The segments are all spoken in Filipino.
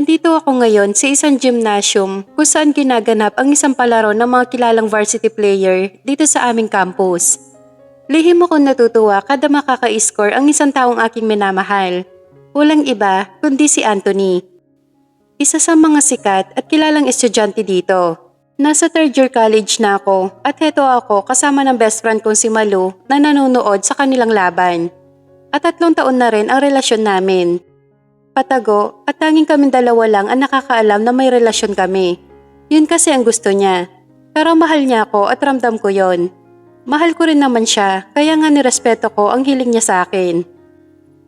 Nandito ako ngayon sa isang gymnasium kung saan ginaganap ang isang palaro ng mga kilalang varsity player dito sa aming campus. Lihim akong natutuwa kada makaka-score ang isang taong aking minamahal. Walang iba kundi si Anthony. Isa sa mga sikat at kilalang estudyante dito. Nasa third year college na ako at heto ako kasama ng best friend kong si Malu na nanonood sa kanilang laban. At 3 taon na rin ang relasyon namin. Patago at tanging kaming dalawa lang ang nakakaalam na may relasyon kami. Yun kasi ang gusto niya. Pero mahal niya ako at ramdam ko yon. Mahal ko rin naman siya kaya nga nirespeto ko ang hiling niya sa akin.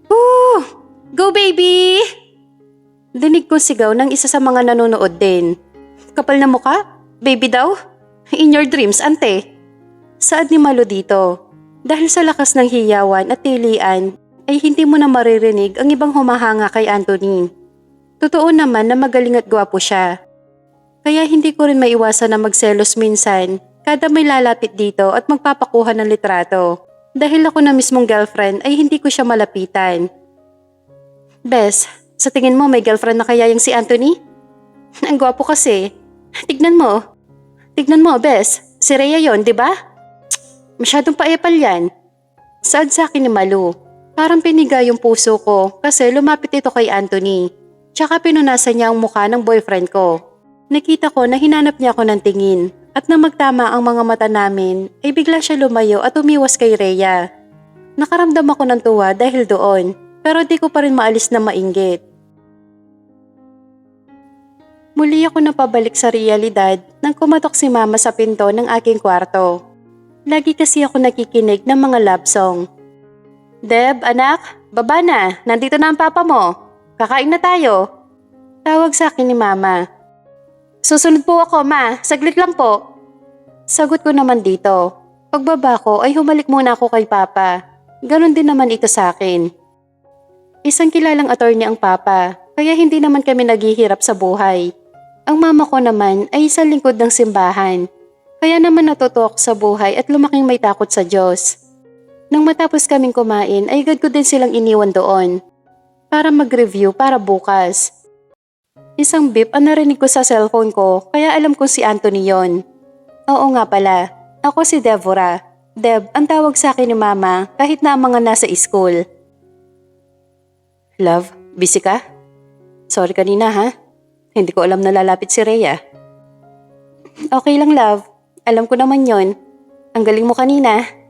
Woo! Go baby! Dinig ko sigaw ng isa sa mga nanonood din. Kapal na muka? Baby daw? In your dreams, ante. Saad ni Malu dito. Dahil sa lakas ng hiyawan at tilian, ay hindi mo na maririnig ang ibang humahanga kay Anthony. Totoo naman na magaling at gwapo siya. Kaya hindi ko rin maiwasan na magselos minsan kada may lalapit dito at magpapakuha ng litrato. Dahil ako na mismong girlfriend ay hindi ko siya malapitan. Bes, sa tingin mo may girlfriend na kaya yung si Anthony? Ang gwapo kasi. Tignan mo. Tignan mo, Bes. Si Rhea yon, di ba? Masyadong paepal yan. Saad sa akin ni Malu. Parang piniga yung puso ko kasi lumapit ito kay Anthony. Tsaka pinunasan niya ang mukha ng boyfriend ko. Nakita ko na hinanap niya ako ng tingin at nang magtama ang mga mata namin ay bigla siya lumayo at umiwas kay Rhea. Nakaramdam ako ng tuwa dahil doon pero di ko pa rin maalis na mainggit. Muli ako napabalik sa realidad nang kumatok si Mama sa pinto ng aking kwarto. Lagi kasi ako nakikinig ng mga love song. Deb, anak, baba na. Nandito na ang papa mo. Kakain na tayo. Tawag sa akin ni Mama. Susunod po ako, Ma. Saglit lang po. Sagot ko naman dito. Pagbaba ko ay humalik muna ako kay Papa. Ganon din naman ito sa akin. Isang kilalang attorney ang Papa, kaya hindi naman kami naghihirap sa buhay. Ang mama ko naman ay isang lingkod ng simbahan. Kaya naman natuto ako sa buhay at lumaking may takot sa Diyos. Nang matapos kaming kumain ay agad ko din silang iniwan doon para mag-review para bukas. Isang beep ang narinig ko sa cellphone ko kaya alam ko si Anthony yon. Oo nga pala, ako si Deborah. Deb ang tawag sa akin ni Mama kahit na ang mga nasa school. Love, busy ka? Sorry kanina ha, hindi ko alam na lalapit si Rhea. Okay lang love, alam ko naman yon. Ang galing mo kanina.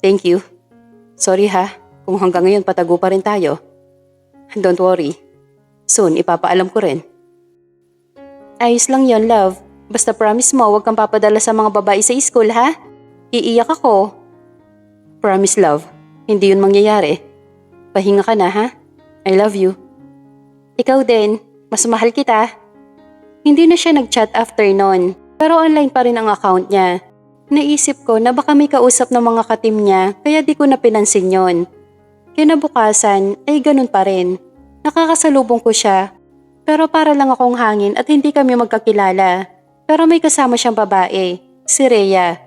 Thank you. Sorry ha, kung hanggang ngayon patago pa rin tayo. Don't worry. Soon, ipapaalam ko rin. Ayos lang yon, love. Basta promise mo, huwag kang papadala sa mga babae sa school, ha? Iiyak ako. Promise, love. Hindi yun mangyayari. Pahinga ka na, ha? I love you. Ikaw din. Mas mahal kita. Hindi na siya nag-chat after nun, pero online pa rin ang account niya. Naisip ko na baka may kausap ng mga katim niya kaya di ko na pinansin yon. Kinabukasan ay ganun pa rin. Nakakasalubong ko siya. Pero para lang akong hangin at hindi kami magkakilala. Pero may kasama siyang babae, si Rhea.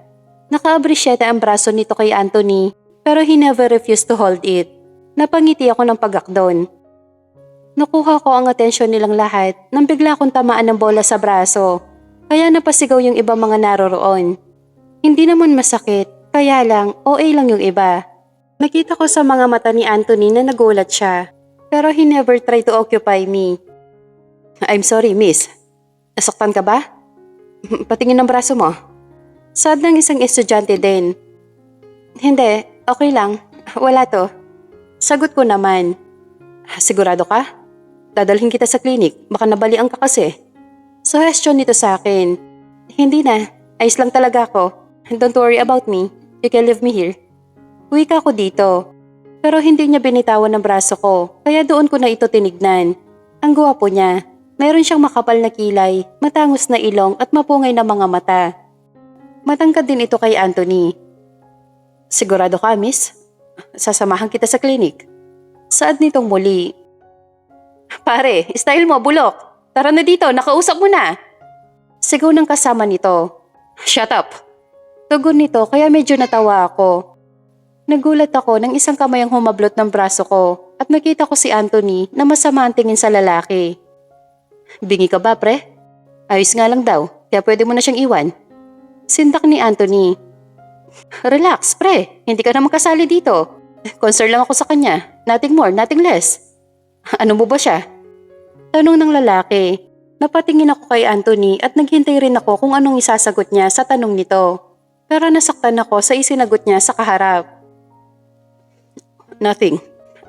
Naka-abrisyeta ang braso nito kay Anthony pero he never refused to hold it. Napangiti ako ng pagakdon. Nakuha ko ang atensyon nilang lahat nang bigla akong tamaan ng bola sa braso. Kaya napasigaw yung ibang mga naroroon. Hindi naman masakit, kaya lang OA lang yung iba. Nakita ko sa mga mata ni Anthony na nagulat siya, pero he never tried to occupy me. I'm sorry, miss. Nasaktan ka ba? Patingin ng braso mo. Sad ng isang estudyante din. Hindi, okay lang. Wala to. Sagot ko naman. Sigurado ka? Dadalhin kita sa klinik, baka nabalian ka kasi. Suggestion nito sa akin. Hindi na, ayos lang talaga ako. Don't worry about me. You can leave me here. Uwi ka ako dito. Pero hindi niya binitawan ang braso ko, kaya doon ko na ito tinignan. Ang gwapo niya. Mayroon siyang makapal na kilay, matangos na ilong at mapungay na mga mata. Matangkad din ito kay Anthony. Sigurado ka, miss? Sasamahan kita sa klinik. Saad nitong muli. Pare, style mo, bulok. Tara na dito, nakausap mo na. Sigaw ng kasama nito. Shut up. Tugon nito kaya medyo natawa ako. Nagulat ako nang isang kamay ang humablot ng braso ko at nakita ko si Anthony na masama ang tingin sa lalaki. Bingi ka ba, pre? Ayos nga lang daw, kaya pwede mo na siyang iwan. Sindak ni Anthony. Relax, pre. Hindi ka naman kasali dito. Concern lang ako sa kanya. Nothing more, nothing less. Ano mo ba siya? Tanong ng lalaki. Napatingin ako kay Anthony at naghintay rin ako kung anong isasagot niya sa tanong nito. Pero nasaktan ako sa isinagot niya sa kaharap. Nothing.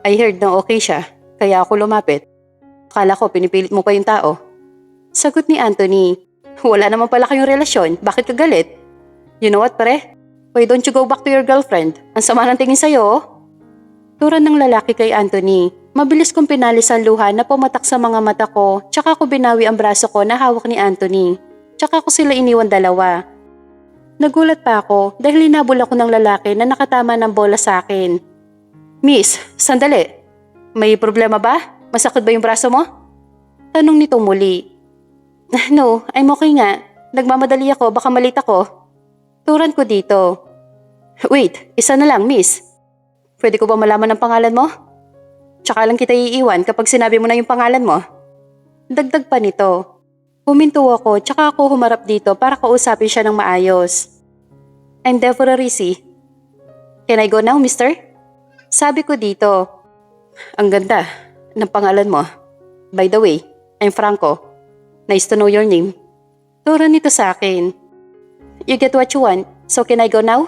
I heard na okay siya, kaya ako lumapit. Akala ko pinipilit mo pa yung tao. Sagot ni Anthony. Wala naman pala kayong relasyon, bakit ka galit? You know what, pare? Why don't you go back to your girlfriend? Ang sama ng tingin sa'yo, oh. Turan ng lalaki kay Anthony. Mabilis kong pinalis ang luha na pumatak sa mga mata ko, tsaka ko binawi ang braso ko na hawak ni Anthony. Tsaka ko sila iniwan dalawa. Nagulat pa ako dahil hinabol ako ng lalaki na nakatama ng bola sa akin. Miss, sandali. May problema ba? Masakit ba yung braso mo? Tanong nito muli. No, I'm okay nga. Nagmamadali ako, baka malita ko. Turan ko dito. Wait, isa na lang, miss. Pwede ko ba malaman ang pangalan mo? Tsaka lang kita iiwan kapag sinabi mo na yung pangalan mo. Dagdag pa nito. Huminto ako tsaka ako humarap dito para kausapin siya ng maayos. I'm Deborah Risi. Can I go now, mister? Sabi ko dito. Ang ganda ng pangalan mo. By the way, I'm Franco. Nice to know your name. Turan nito sa akin. You get what you want, so can I go now?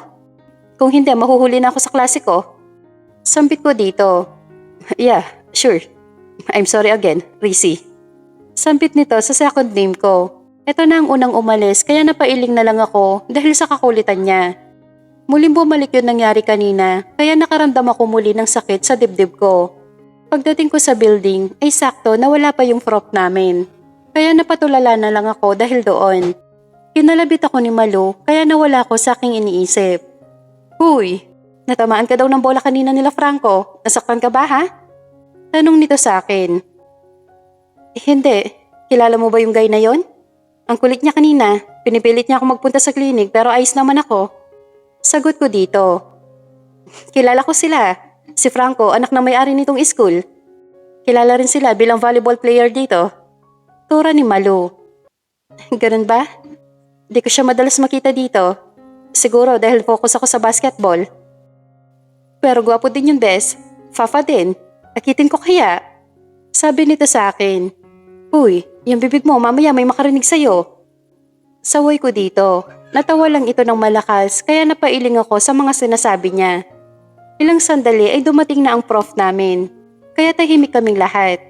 Kung hindi, mahuhuli na ako sa klase ko. Sambit ko dito. Yeah, sure. I'm sorry again, Risi. Sambit nito sa second name ko. Ito na ang unang umalis kaya napailing na lang ako dahil sa kakulitan niya. Muling bumalik yun nangyari kanina kaya nakaramdam ako muli ng sakit sa dibdib ko. Pagdating ko sa building ay sakto na wala pa yung prof namin. Kaya napatulala na lang ako dahil doon. Kinalabit ako ni Malu kaya nawala ako sa aking iniisip. Huy! Natamaan ka daw ng bola kanina nila Franco. Nasaktan ka ba ha? Tanong nito sa akin. Hindi. Kilala mo ba yung guy na yon? Ang kulit niya kanina. Pinipilit niya ako magpunta sa klinik pero ayos naman ako. Sagot ko dito. Kilala ko sila. Si Franco, anak ng may-ari nitong school. Kilala rin sila bilang volleyball player dito. Tura ni Malu. Ganun ba? Di ko siya madalas makita dito. Siguro dahil focus ako sa basketball. Pero gwapo din yung bes. Fafa din. Akitin ko kaya. Sabi nito sa akin. Uy, yung bibig mo mamaya may makarinig sa'yo. Saway ko dito. Natawa lang ito ng malakas kaya napailing ako sa mga sinasabi niya. Ilang sandali ay dumating na ang prof namin. Kaya tahimik kaming lahat.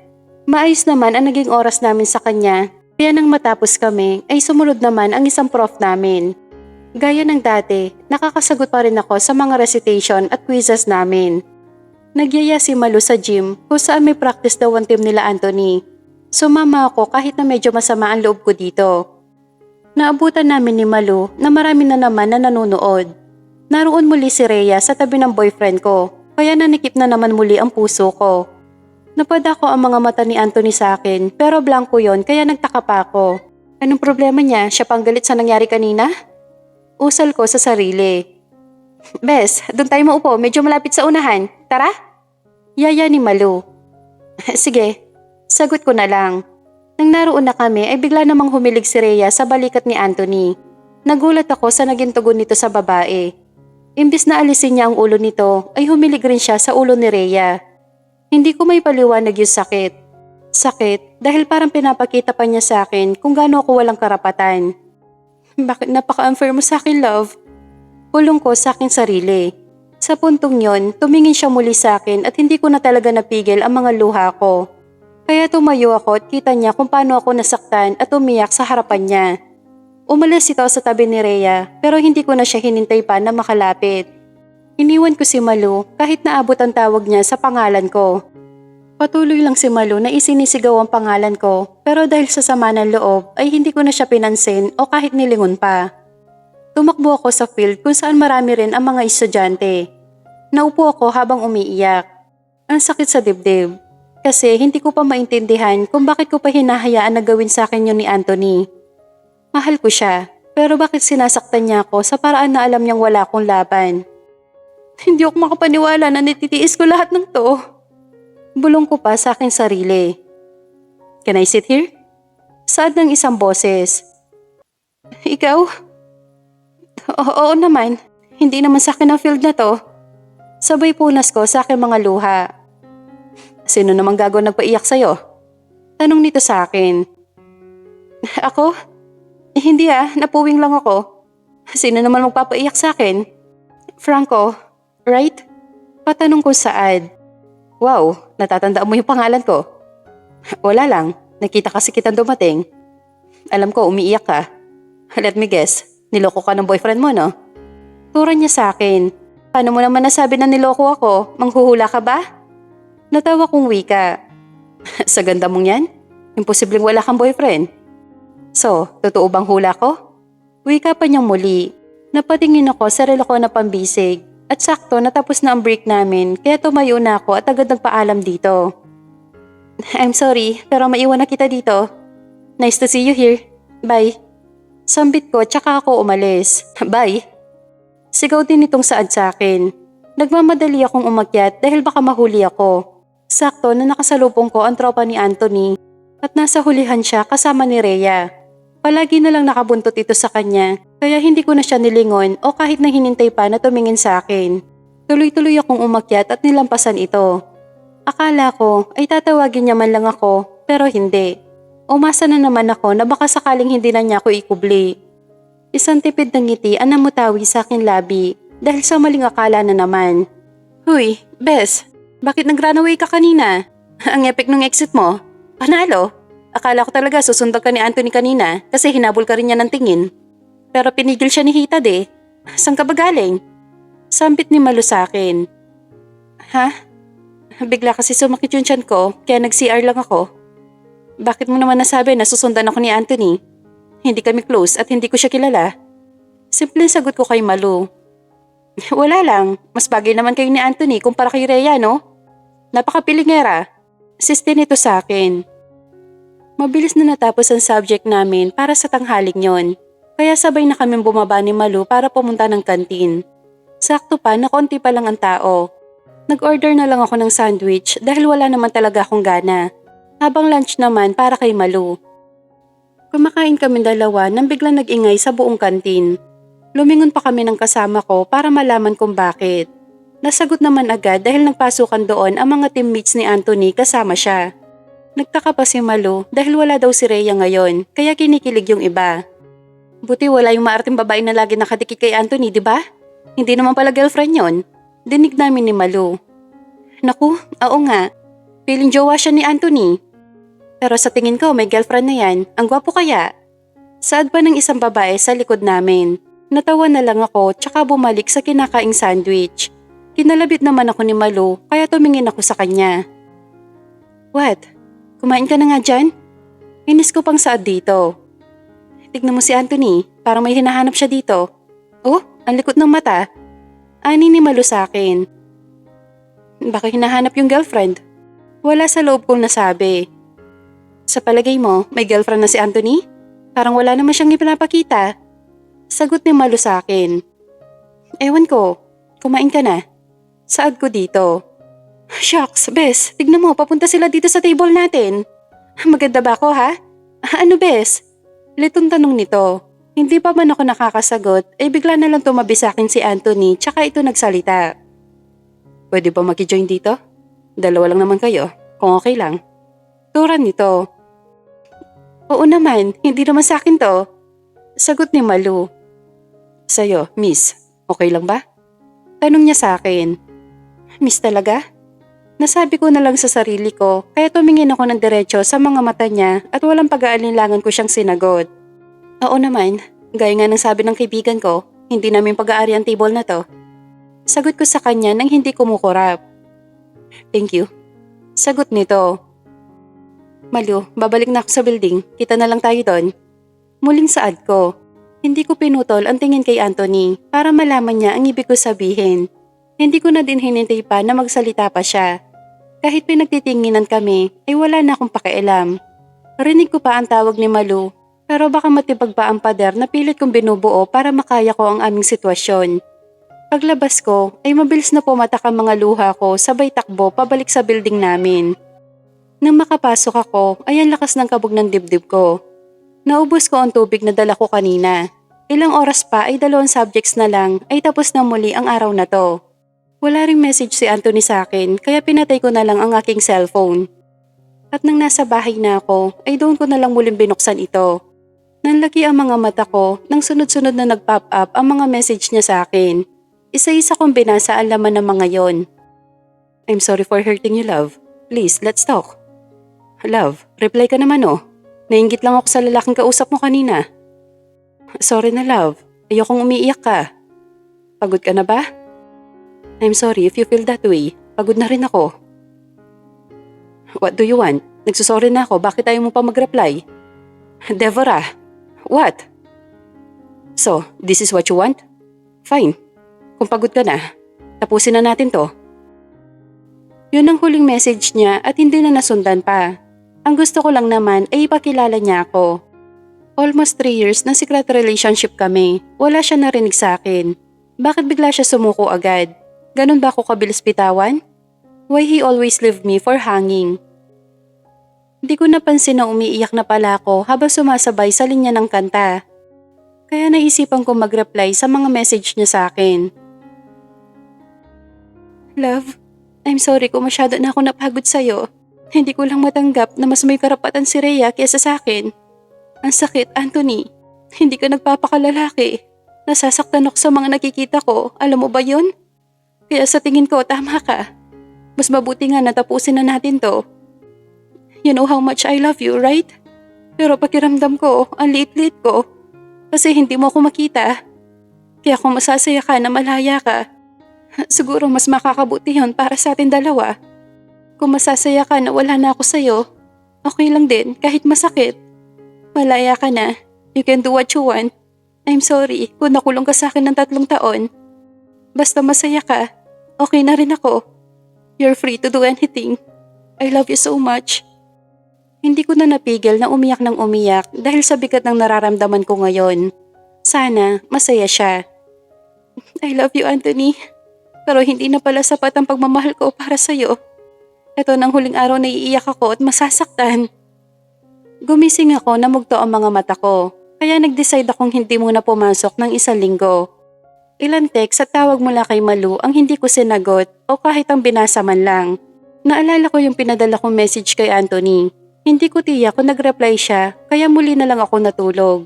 Maayos naman ang naging oras namin sa kanya. Kaya nang matapos kami ay sumunod naman ang isang prof namin. Gaya ng dati, nakakasagot pa rin ako sa mga recitation at quizzes namin. Nagyaya si Malu sa gym kung saan may practice daw ang team nila Anthony. Sumama ako kahit na medyo masama ang loob ko dito. Naabutan namin ni Malu na marami na naman na nanonood. Naroon muli si Rhea sa tabi ng boyfriend ko, kaya nanikip na naman muli ang puso ko. Napadako ang mga mata ni Anthony sa akin pero blanco yon kaya nagtaka pa ako. Anong problema niya? Siya pang galit sa nangyari kanina? Usal ko sa sarili. Bes, doon tayo maupo, medyo malapit sa unahan. Tara? Yaya ni Malu. Sige, sagot ko na lang. Nang naroon na kami ay bigla namang humilig si Rhea sa balikat ni Anthony. Nagulat ako sa naging tugon nito sa babae. Imbis na alisin niya ang ulo nito ay humilig rin siya sa ulo ni Rhea. Hindi ko may paliwanag yung sakit. Sakit dahil parang pinapakita pa niya sa akin kung gaano ako walang karapatan. Bakit napaka-unfair mo sa akin, love? Pulong ko sa aking sarili. Sa puntong yon, tumingin siya muli sa akin at hindi ko na talaga napigil ang mga luha ko. Kaya tumayo ako at kita niya kung paano ako nasaktan at umiyak sa harapan niya. Umalis ito sa tabi ni Rhea pero hindi ko na siya hinintay pa na makalapit. Iniwan ko si Malu kahit naabot ang tawag niya sa pangalan ko. Patuloy lang si Malu na isinisigaw ang pangalan ko pero dahil sa sama ng loob ay hindi ko na siya pinansin o kahit nilingon pa. Tumakbo ako sa field kung saan marami rin ang mga estudyante. Naupo ako habang umiiyak. Ang sakit sa dibdib kasi hindi ko pa maintindihan kung bakit ko pa hinahayaan na gawin sa akin yun ni Anthony. Mahal ko siya pero bakit sinasaktan niya ako sa paraan na alam niyang wala akong laban? Hindi ako makapaniwala na nititiis ko lahat ng to. Bulong ko pa sa aking sarili. Can I sit here? Saad ng isang boses. Ikaw? Oo naman. Hindi naman sa akin ang field na to. Sabay punas ko sa aking mga luha. Sino namang gago nagpaiyak sa'yo? Tanong nito sa akin. Ako? Hindi napuwing lang ako. Sino naman magpapaiyak sa akin? Franco, right? Patanong ko Saad. Wow, natatandaan mo yung pangalan ko. Wala lang, nakita kasi kitang dumating. Alam ko umiiyak ka. Let me guess, niloko ka ng boyfriend mo, no? Turan niya sa akin. Paano mo naman nasabi na niloko ako? Manghuhula ka ba? Natawa kong wika. Sa ganda mong yan, imposibleng wala kang boyfriend. So, totoo bang hula ko? Wika pa niyang muli. Napatingin ako sa relo ko na pambisig. At sakto natapos na ang break namin kaya tumayo na ako at agad nagpaalam dito. I'm sorry pero maiwan na kita dito. Nice to see you here. Bye. Sambit ko tsaka ako umalis. Bye. Sigaw din itong Saad sa akin. Nagmamadali akong umakyat dahil baka mahuli ako. Sakto na nakasalubong ko ang tropa ni Anthony at nasa hulihan siya kasama ni Rhea. Palagi na lang nakabuntot ito sa kanya kaya hindi ko na siya nilingon o kahit na hinintay pa na tumingin sa akin. Tuloy-tuloy akong umakyat at nilampasan ito. Akala ko ay tatawagin niya man lang ako pero hindi. Umasa na naman ako na baka sakaling hindi na niya ako ikubli. Isang tipid ng ngiti ang namutawi sa akin labi dahil sa maling akala na naman. Huy, Bes, bakit nag-runaway ka kanina? Ang epic ng exit mo. Panalo? Akala ko talaga susundan ka ni Anthony kanina kasi hinabol ka rin niya ng tingin. Pero pinigil siya ni Hitad eh. Saan ka ba galing? Sambit ni Malu sa akin. Ha? Bigla kasi sumakit yung tiyan ko kaya nag-CR lang ako. Bakit mo naman nasabi na susundan ako ni Anthony? Hindi kami close at hindi ko siya kilala. Simpleng sagot ko kay Malu. Wala lang, mas bagay naman kayo ni Anthony kumpara kay Rhea, no? Napakapilingera. Siste nito sa akin. Mabilis na natapos ang subject namin para sa tanghaling yon. Kaya sabay na kaming bumaba ni Malu para pumunta ng kantin. Sakto pa na konti pa lang ang tao. Nag-order na lang ako ng sandwich dahil wala naman talaga akong gana. Habang lunch naman para kay Malu. Kumakain kami dalawa nang biglang nag-ingay sa buong kantin. Lumingon pa kami ng kasama ko para malaman kung bakit. Nasagot naman agad dahil nagpasukan doon ang mga teammates ni Anthony kasama siya. Nagtaka pa si Malu dahil wala daw si Rhea ngayon kaya kinikilig yung iba. Buti wala yung maarting babae na lagi nakadikit kay Anthony, di ba? Hindi naman pala girlfriend yon. Dinig namin ni Malu. Naku, oo nga. Feeling jowa siya ni Anthony. Pero sa tingin ko may girlfriend na yan. Ang gwapo kaya? Saad pa ng isang babae sa likod namin. Natawa na lang ako tsaka bumalik sa kinakaing sandwich. Kinalabit naman ako ni Malu kaya tumingin ako sa kanya. What? Kumain ka na nga dyan? Inis ko pang Saad dito. Tignan mo si Anthony, parang may hinahanap siya dito. Oh, ang likot ng mata. Ani ni Malu sa akin. Baka hinahanap yung girlfriend. Wala sa loob kong nasabi. Sa palagay mo, may girlfriend na si Anthony? Parang wala naman siyang ipinapakita. Sagot ni Malu sa akin. Ewan ko, kumain ka na. Saad ko dito. Shucks, Bes, tignan mo, papunta sila dito sa table natin. Maganda ba ako ha? Ano Bes? Litong tanong nito. Hindi pa man ako nakakasagot, bigla na lang tumabi sa akin si Anthony tsaka ito nagsalita. Pwede ba maki-join dito? Dalawa lang naman kayo, kung okay lang. Turan nito. Oo naman, hindi naman sa akin to. Sagot ni Malu. Sa'yo, miss, okay lang ba? Tanong niya sa akin. Miss talaga? Nasabi ko na lang sa sarili ko kaya tumingin ako ng diretso sa mga mata niya at walang pag-aalinlangan ko siyang sinagot. Oo naman, gaya nga ng sabi ng kaibigan ko, hindi namin pag-aari ang table na to. Sagot ko sa kanya nang hindi kumukurap. Thank you. Sagot nito. Malu, babalik na ako sa building, kita na lang tayo doon. Muling Saad ko. Hindi ko pinutol ang tingin kay Anthony para malaman niya ang ibig ko sabihin. Hindi ko na din hinintay pa na magsalita pa siya. Kahit pinagtitinginan kami, ay wala na akong pakialam. Rinig ko pa ang tawag ni Malu, pero baka matibag pa ang pader na pilit kong binubuo para makaya ko ang aming sitwasyon. Paglabas ko, ay mabilis na pumatak ang mga luha ko sabay takbo pabalik sa building namin. Nang makapasok ako, ay ang lakas ng kabog ng dibdib ko. Naubos ko ang tubig na dala ko kanina. Ilang oras pa ay 2 subjects na lang ay tapos na muli ang araw na to. Wala ring message si Anthony sa akin kaya pinatay ko na lang ang aking cellphone. At nang nasa bahay na ako ay doon ko na lang muling binuksan ito. Nanlaki ang mga mata ko nang sunod-sunod na nag-pop up ang mga message niya sa akin. Isa-isa kong binasa ang laman ng mga yon. I'm sorry for hurting you, love. Please, let's talk. Love, reply ka naman oh. Nainggit lang ako sa lalaking kausap mo kanina. Sorry na love, ayokong umiiyak ka. Pagod ka na ba? I'm sorry if you feel that way. Pagod na rin ako. What do you want? Nagsusorry na ako, bakit ayaw mo pa mag-reply? Deborah, what? So, this is what you want? Fine. Kung pagod ka na, tapusin na natin to. Yun ang huling message niya at hindi na nasundan pa. Ang gusto ko lang naman ay ipakilala niya ako. Almost 3 years na secret relationship kami. Wala siya narinig sa akin. Bakit bigla siya sumuko agad? Ganun ba ako kabilis bitawan? Why he always leave me for hanging? Hindi ko napansin na umiiyak na pala ako habang sumasabay sa linya ng kanta. Kaya naisipan ko mag-reply sa mga message niya sa akin. Love, I'm sorry kung masyado na ako napagod sa'yo. Hindi ko lang matanggap na mas may karapatan si Rhea kaysa sa akin. Ang sakit, Anthony. Hindi ka nagpapakalalaki. Nasasaktan ako sa mga nakikita ko. Alam mo ba yun? Kaya sa tingin ko, tama ka. Mas mabuti nga na tapusin na natin to. You know how much I love you, right? Pero pakiramdam ko, ang liit-liit ko. Kasi hindi mo ako makita. Kaya kung masasaya ka na malaya ka, siguro mas makakabuti yun para sa atin dalawa. Kung masasaya ka na wala na ako sa'yo, okay lang din kahit masakit. Malaya ka na. You can do what you want. I'm sorry kung nakulong ka sa akin ng 3 taon. Basta masaya ka, okay na rin ako. You're free to do anything. I love you so much. Hindi ko na napigil na umiyak ng umiyak dahil sa bigat ng nararamdaman ko ngayon. Sana masaya siya. I love you, Anthony. Pero hindi na pala sapat ang pagmamahal ko para sa'yo. Ito nang huling araw na iiyak ako at masasaktan. Gumising ako na mugto ang mga mata ko. Kaya nag-decide akong hindi muna pumasok ng 1 linggo. Ilan text at tawag mula kay Malu ang hindi ko sinagot o kahit ang binasa man lang. Naalala ko yung pinadala kong message kay Anthony. Hindi ko tiyak kung nag-reply siya kaya muli na lang ako natulog.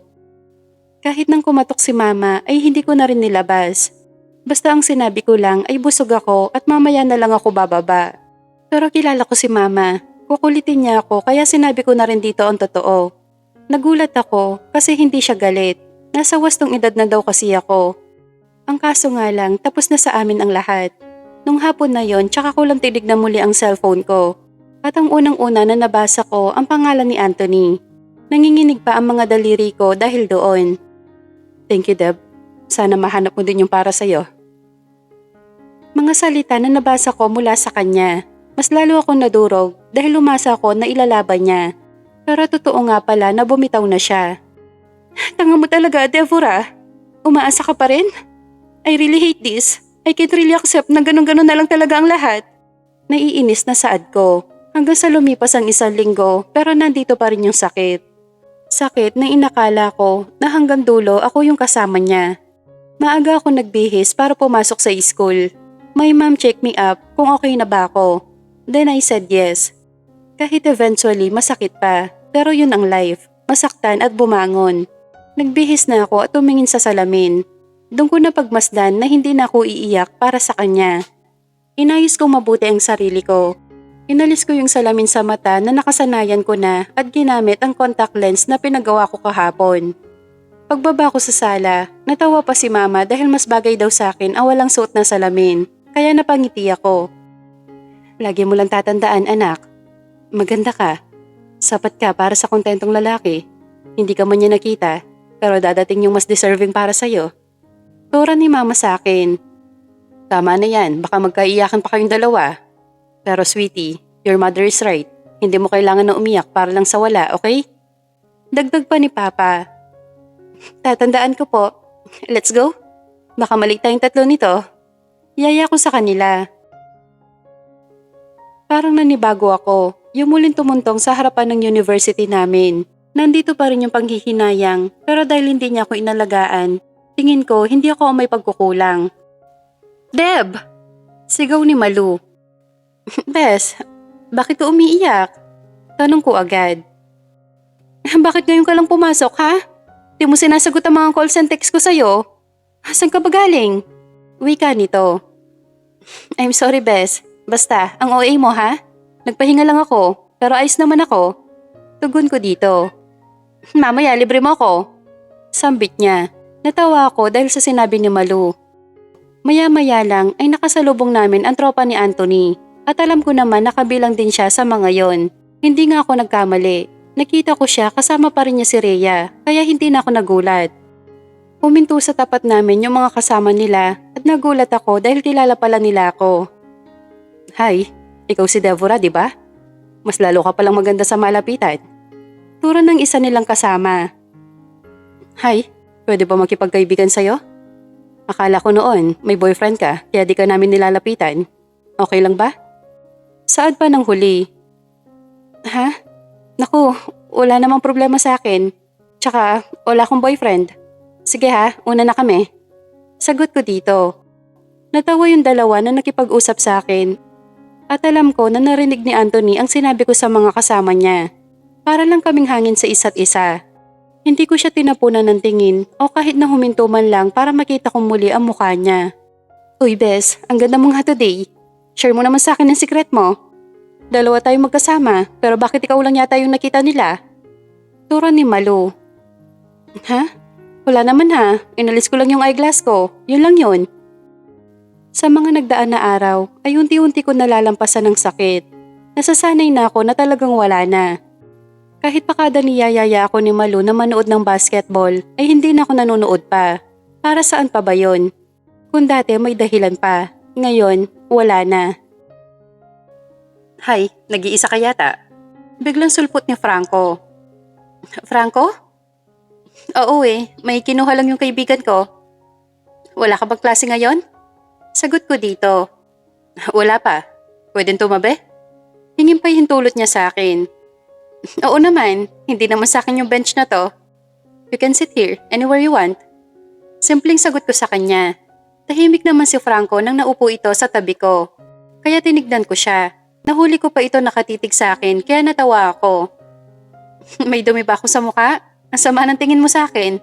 Kahit nang kumatok si mama ay hindi ko na rin nilabas. Basta ang sinabi ko lang ay busog ako at mamaya na lang ako bababa. Pero kilala ko si mama. Kukulitin niya ako kaya sinabi ko na rin dito ang totoo. Nagulat ako kasi hindi siya galit. Nasa wastong edad na daw kasi ako. Ang kaso nga lang tapos na sa amin ang lahat. Nung hapon na yon tsaka ko lang tinignan muli ang cellphone ko. At ang unang-una na nabasa ko ang pangalan ni Anthony. Nanginginig pa ang mga daliri ko dahil doon. Thank you, Deb. Sana mahanap mo din yung para sa'yo. Mga salita na nabasa ko mula sa kanya. Mas lalo akong nadurog dahil umasa ako na ilalaban niya. Pero totoo nga pala na bumitaw na siya. Tanga mo talaga, Deborah. Umaasa ka pa rin? I really hate this. I can't really accept na ganun-ganun na lang talaga ang lahat. Naiinis na saad ko. Hanggang sa lumipas ang 1 linggo pero nandito pa rin yung sakit. Sakit na inakala ko na hanggang dulo ako yung kasama niya. Maaga ako nagbihis para pumasok sa school. My mom checked me up kung okay na ba ako. Then I said yes. Kahit eventually masakit pa, pero yun ang life, masaktan at bumangon. Nagbihis na ako at tumingin sa salamin. Doon ko na pagmasdan na hindi na ako iiyak para sa kanya. Inayos kong mabuti ang sarili ko. Inalis ko yung salamin sa mata na nakasanayan ko na at ginamit ang contact lens na pinagawa ko kahapon. Pagbaba ko sa sala, natawa pa si mama dahil mas bagay daw sa akin ang walang suot na salamin, kaya napangiti ako. Lagi mo lang tatandaan, anak. Maganda ka. Sapat ka para sa kontentong lalaki. Hindi ka man niya nakita, pero dadating yung mas deserving para sa'yo. Tura ni mama sa akin. Tama na yan, baka magkaiyakan pa kayong dalawa. Pero sweetie, your mother is right. Hindi mo kailangan na umiyak para lang sa wala, okay? Dagdag pa ni papa. Tatandaan ko po. Let's go. Baka mali tayong 3 nito. Yaya ko sa kanila. Parang nanibago ako. Yung muling tumuntong sa harapan ng university namin. Nandito pa rin yung panghihinayang pero dahil hindi niya ako inalagaan, tingin ko hindi ako may pagkukulang. Deb! Sigaw ni Malu. Bes, bakit ka umiiyak? Tanong ko agad. Bakit ngayon ka lang pumasok ha? Di mo sinasagot ang mga calls and text ko sa'yo. Saan ka ba galing? Wika nito. I'm sorry Bes, basta ang OA mo ha? Nagpahinga lang ako pero ayos naman ako. Tugon ko dito. Mamaya libre mo ako. Sambit niya. Natawa ako dahil sa sinabi ni Malu. Maya-maya lang ay nakasalubong namin ang tropa ni Anthony at alam ko naman nakabilang din siya sa mga yon. Hindi nga ako nagkamali. Nakita ko siya kasama pa rin niya si Rhea kaya hindi na ako nagulat. Huminto sa tapat namin yung mga kasama nila at nagulat ako dahil kilala pala nila ako. Hi, ikaw si Deborah di ba? Mas lalo ka palang maganda sa malapitan. Turo ng isa nilang kasama. Hi, pwede ba makipagkaibigan sa'yo? Akala ko noon may boyfriend ka kaya di ka namin nilalapitan. Okay lang ba? Saad pa ng huli. Ha? Naku, wala namang problema sa akin. Tsaka wala akong boyfriend. Sige ha, una na kami. Sagot ko dito. Natawa yung dalawa na nakipag-usap sa akin. At alam ko na narinig ni Anthony ang sinabi ko sa mga kasama niya. Para lang kaming hangin sa isa't isa. Hindi ko siya tinapunan ng tingin o kahit na huminto man lang para makita kong muli ang mukha niya. Uy Bes, ang ganda mong ha today. Share mo naman sa akin ang secret mo. Dalawa tayong magkasama pero bakit ikaw lang yata yung nakita nila? Turo ni Malu. Ha? Wala naman ha, inalis ko lang yung eyeglass ko, yun lang yun. Sa mga nagdaan na araw ay unti-unti ko nalalampasan ng sakit. Nasasanay na ako na talagang wala na. Kahit pa kada niyayaya ako ni Malu na manood ng basketball ay hindi na ako nanonood pa. Para saan pa ba yon? Kung dati may dahilan pa, ngayon wala na. Hay, nag-iisa ka yata. Biglang sulpot ni Franco. Franco? Oo may kinuha lang yung kaibigan ko. Wala ka bang klase ngayon? Sagot ko dito. Wala pa. Pwedeng tumabi? Hingin pa yung tulot niya sa akin. Oo naman, hindi naman sa akin yung bench na to. You can sit here, anywhere you want. Simpleng sagot ko sa kanya. Tahimik naman si Franco nang naupo ito sa tabi ko. Kaya tinignan ko siya. Nahuli ko pa ito nakatitig sa akin kaya natawa ako. May dumi ba ako sa mukha? Ang sama ng tingin mo sa akin.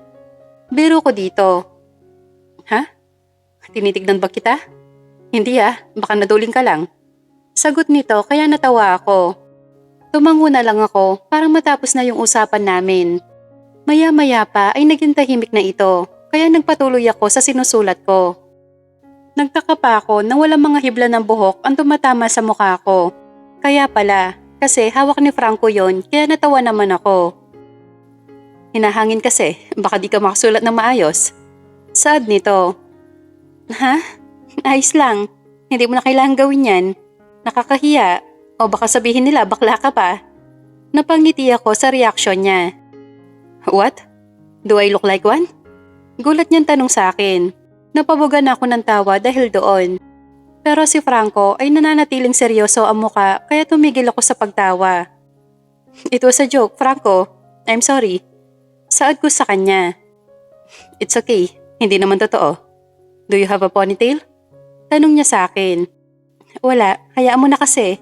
Biro ko dito. Ha? Tinitignan ba kita? Hindi baka naduling ka lang. Sagot nito kaya natawa ako. Tumango na lang ako parang matapos na yung usapan namin. Maya-maya pa ay naging tahimik na ito kaya nagpatuloy ako sa sinusulat ko. Nagtaka pa ako na walang mga hibla ng buhok ang tumatama sa mukha ko. Kaya pala, kasi hawak ni Franco yon kaya natawa naman ako. Hinahangin kasi, baka di ka makasulat ng maayos. Saad nito. Ha? Ayos lang. Hindi mo na kailangan gawin yan. Nakakahiya. O baka sabihin nila bakla ka pa. Napangiti ako sa reaksyon niya. What? Do I look like one? Gulat niyang tanong sa akin. Napabugan ako ng tawa dahil doon. Pero si Franco ay nananatiling seryoso ang muka kaya tumigil ako sa pagtawa. It was a joke, Franco. I'm sorry. Saad ko sa kanya. It's okay. Hindi naman totoo. Do you have a ponytail? Tanong niya sa akin. Wala, hayaan mo na kasi.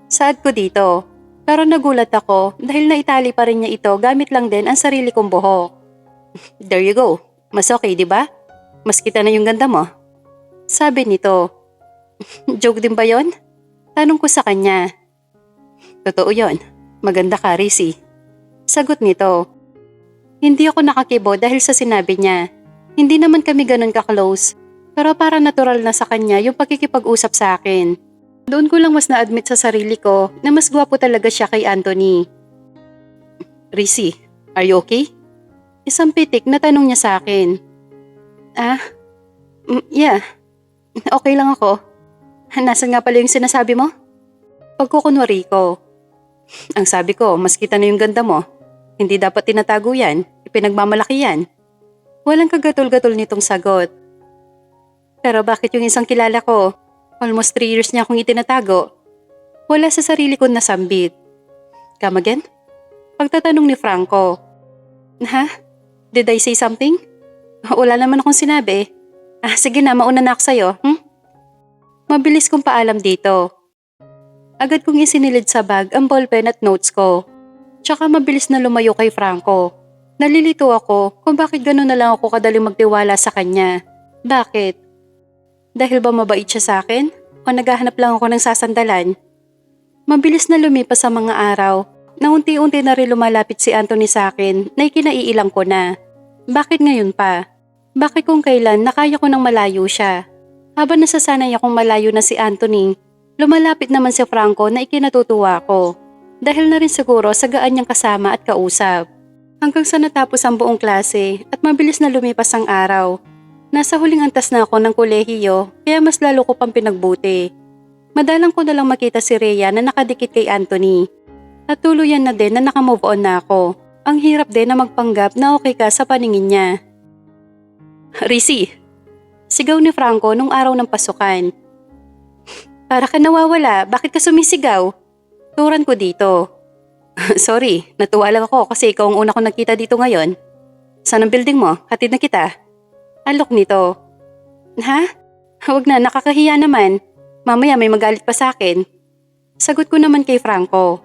Saad ko dito. Pero nagulat ako dahil naitali pa rin niya ito gamit lang din ang sarili kong buhok. There you go. Mas okay, di ba? Mas kita na yung ganda mo. Sabi nito. Joke din ba yon? Tanong ko sa kanya. Totoo yon. Maganda ka, Rizzy. Sagot nito. Hindi ako nakakibo dahil sa sinabi niya. Hindi naman kami ganun ka-close. Pero parang natural na sa kanya yung pagkikipag-usap sa akin. Doon ko lang mas na-admit sa sarili ko na mas gwapo talaga siya kay Anthony. Rizzy, are you okay? Isang pitik na tanong niya sa akin. Yeah. Okay lang ako. Nasaan nga pala yung sinasabi mo? Pagkukunwari ko. Ang sabi ko, mas kita na yung ganda mo. Hindi dapat tinatago yan, ipinagmamalaki yan. Walang kagatol-gatol nitong sagot. Pero bakit yung isang kilala ko? Almost 3 years niya akong itinatago. Wala sa sarili ko nasambit. Come again? Pagtatanong ni Franco. Ha? Did I say something? Wala naman akong sinabi. Sige na, mauna na ako sa'yo. Mabilis kong paalam dito. Agad kong isinilid sa bag ang ballpen at notes ko. Tsaka mabilis na lumayo kay Franco. Nalilito ako kung bakit gano'n na lang ako kadaling magtiwala sa kanya. Bakit? Dahil ba mabait siya sa akin? O naghahanap lang ako ng sasandalan? Mabilis na lumipas sa mga araw na unti-unti na rin lumalapit si Anthony sa akin na ikinaiilang ko na. Bakit ngayon pa? Bakit kung kailan nakaya ko nang malayo siya? Habang nasasanay akong malayo na si Anthony, lumalapit naman si Franco na ikinatutuwa ko. Dahil na rin siguro sa gaan niyang kasama at kausap. Hanggang sa natapos ang buong klase at mabilis na lumipas ang araw. Nasa huling antas na ako ng kolehiyo kaya mas lalo ko pang pinagbuti. Madalang ko na lang makita si Rhea na nakadikit kay Anthony. At tuluyan na din na nakamove on na ako. Ang hirap din na magpanggap na okay ka sa paningin niya. Rizzy! Sigaw ni Franco nung araw ng pasukan. Para ka nawawala, bakit ka sumisigaw? Turan ko dito. Sorry, natuwa lang ako kasi ikaw ang una kong nakita dito ngayon. Saan ang building mo? Hatid na kita. Alok nito. Ha? Huwag na, nakakahiya naman. Mamaya may magalit pa sa akin. Sagot ko naman kay Franco.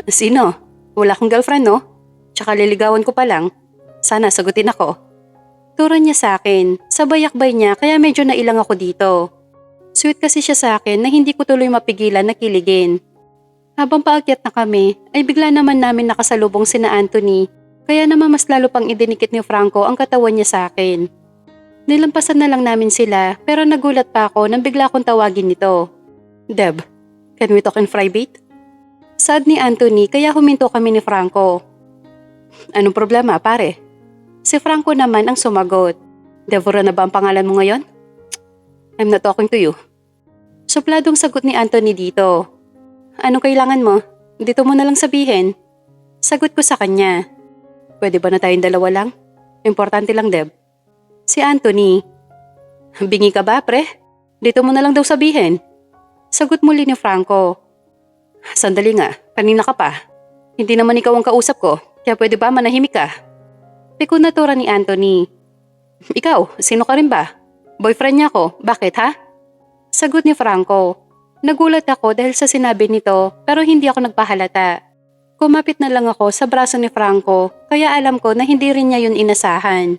Sino? Wala akong girlfriend, no? Tsaka liligawan ko pa lang. Sana sagutin ako. Turan niya sa akin. Sabay-akbay niya kaya medyo nailang ako dito. Sweet kasi siya sa akin na hindi ko tuloy mapigilan na kiligin. Habang paakyat na kami, ay bigla naman namin nakasalubong sina Anthony, kaya naman mas lalo pang idinikit ni Franco ang katawan niya sa akin. Nilampasan na lang namin sila pero nagulat pa ako nang bigla akong tawagin nito. Deb, can we talk in private? Sad ni Anthony kaya huminto kami ni Franco. Anong problema pare? Si Franco naman ang sumagot. Deborah na ba ang pangalan mo ngayon? I'm not talking to you. Supladong sagot ni Anthony dito. Anong kailangan mo? Dito mo na lang sabihin. Sagot ko sa kanya. Pwede ba na tayong dalawa lang? Importante lang, Deb. Si Anthony. Bingi ka ba, pre? Dito mo na lang daw sabihin. Sagot muli ni Franco. Sandali nga, kanina ka pa. Hindi naman ikaw ang kausap ko, kaya pwede ba manahimik ka? Piko na tura ni Anthony. Ikaw, sino ka rin ba? Boyfriend niya ako, bakit ha? Sagot ni Franco. Nagulat ako dahil sa sinabi nito pero hindi ako nagpahalata. Kumapit na lang ako sa braso ni Franco kaya alam ko na hindi rin niya yun inasahan.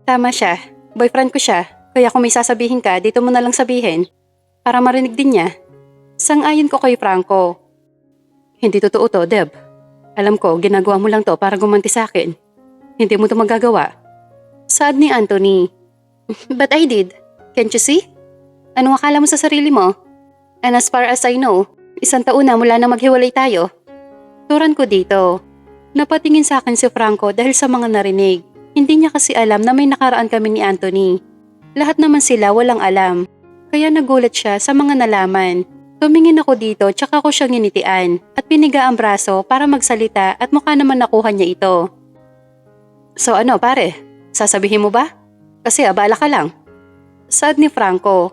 Tama siya, boyfriend ko siya kaya kung may sasabihin ka dito mo na lang sabihin para marinig din niya. Sang-ayon ko kay Franco. Hindi totoo to, Deb. Alam ko ginagawa mo lang to para gumanti sa akin. Hindi mo to magagawa. Sad ni Anthony. But I did. Can't you see? Anong akala mo sa sarili mo? And as far as I know, 1 taon na mula na maghiwalay tayo. Turan ko dito. Napatingin sa akin si Franco dahil sa mga narinig. Hindi niya kasi alam na may nakaraan kami ni Anthony. Lahat naman sila walang alam. Kaya nagulat siya sa mga nalaman. Tumingin ako dito tsaka ko siyang nginitian at piniga ang braso para magsalita at mukha naman nakuha niya ito. So ano pare, sasabihin mo ba? Kasi abala ka lang. Sad ni Franco.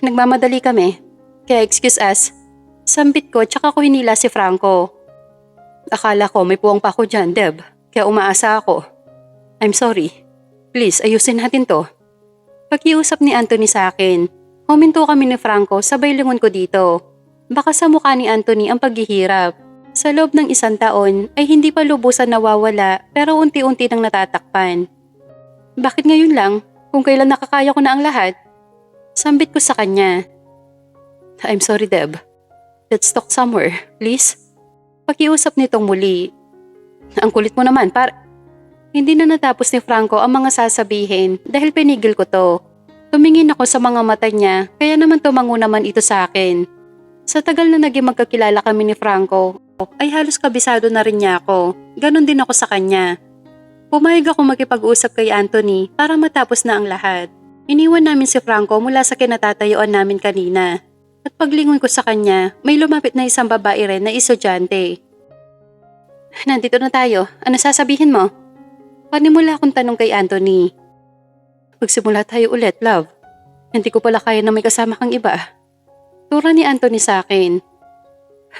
Nagmamadali kami. Kaya excuse us. Sambit ko tsaka ko hinila si Franco. Akala ko may puwang pa ako dyan, Deb. Kaya umaasa ako. I'm sorry. Please, ayusin natin to. Pag-iusap ni Anthony sa akin, huminto kami ni Franco sabay lingon ko dito. Baka sa mukha ni Anthony ang paghihirap. Sa loob ng 1 taon ay hindi pa lubusan nawawala pero unti-unti nang natatakpan. Bakit ngayon lang? Kung kailan nakakaya ko na ang lahat? Sambit ko sa kanya. I'm sorry, Deb. Let's talk somewhere, please. Pakiusap nitong muli. Ang kulit mo naman, Hindi na natapos ni Franco ang mga sasabihin dahil pinigil ko to. Tumingin ako sa mga mata niya kaya naman tumango naman ito sa akin. Sa tagal na naging magkakilala kami ni Franco, ay halos kabisado na rin niya ako. Ganon din ako sa kanya. Pumayag ako makipag-usap kay Anthony para matapos na ang lahat. Iniwan namin si Franco mula sa kinatatayuan namin kanina. At paglingon ko sa kanya, may lumapit na isang babae rin na estudyante. Nandito na tayo. Ano sasabihin mo? Panimula akong tanong kay Anthony. Magsimula tayo ulit, love. Hindi ko pala kaya na may kasama kang iba. Tura ni Anthony sa akin.